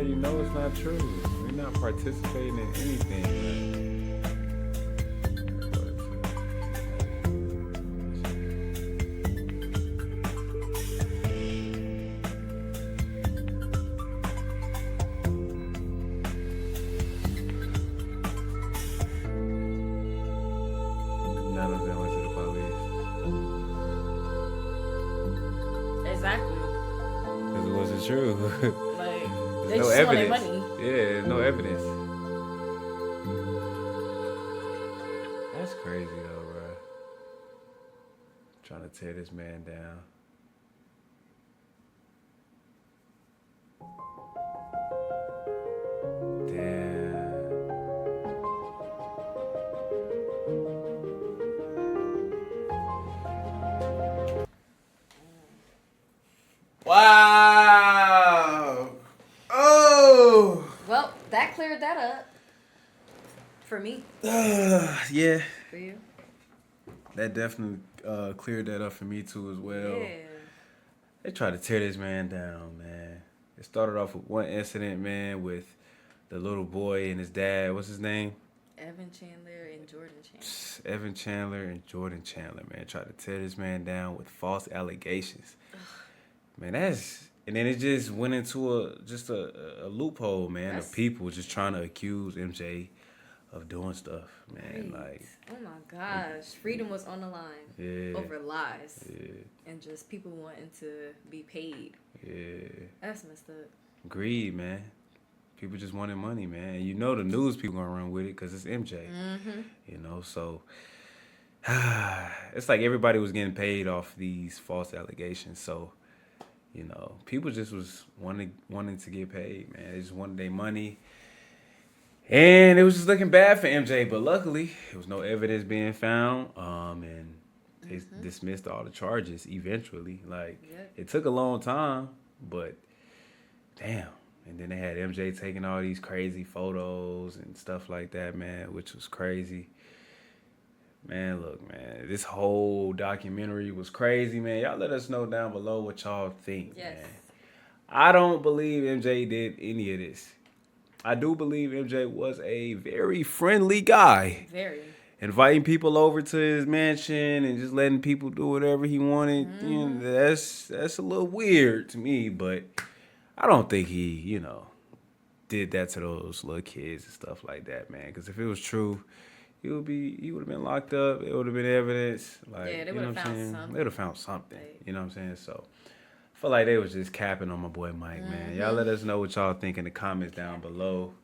how you know it's not true. We're not participating in anything. None of them went to the police. Exactly. Because it wasn't true. Like, There's they no just want their evidence. money. Yeah, there's no evidence. That's crazy though, bro. Trying to tear this man down. Damn. Wow. Oh. Well, that cleared that up. For me. Yeah. For you. That definitely cleared that up for me too as well. Yeah. They tried to tear this man down, man. It started off with one incident, man, with the little boy and his dad. What's his name? Evan Chandler and Jordan Chandler. Evan Chandler and Jordan Chandler, man, tried to tear this man down with false allegations. Man, and then it just went into a loophole, man, of people just trying to accuse MJ of doing stuff, man. Right. Like, oh my gosh, freedom was on the line over lies, and just people wanting to be paid. Yeah, That's messed up. greed, man. People just wanted money, man. And you know the news people gonna run with it because it's MJ. You know, so it's like everybody was getting paid off these false allegations. So, you know, people just was wanting to get paid, man. They just wanted their money. And it was just looking bad for MJ, but luckily there was no evidence being found. And they dismissed all the charges eventually. Like, it took a long time, but damn. And then they had MJ taking all these crazy photos and stuff like that, man, which was crazy. Man, look, man, this whole documentary was crazy, man. Y'all let us know down below what y'all think, man. I don't believe MJ did any of this. I do believe MJ was a very friendly guy. Very. Inviting people over to his mansion and just letting people do whatever he wanted. You know, that's a little weird to me, but I don't think he, you know, did that to those little kids and stuff like that, man. Because if it was true, he would have been locked up. It would have been evidence. Like, Yeah, they you would know have what I'm found saying? something. They would have found something. You know what I'm saying? So I feel like they was just capping on my boy Mike, man. Y'all let us know what y'all think in the comments down below.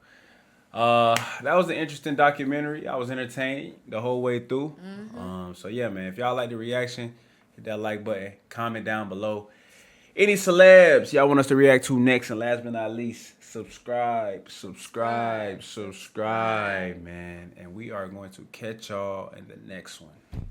That was an interesting documentary. I was entertained the whole way through. So yeah, man, if y'all like the reaction, hit that like button, comment down below. Any celebs y'all want us to react to next, and last but not least, subscribe, man. And we are going to catch y'all in the next one.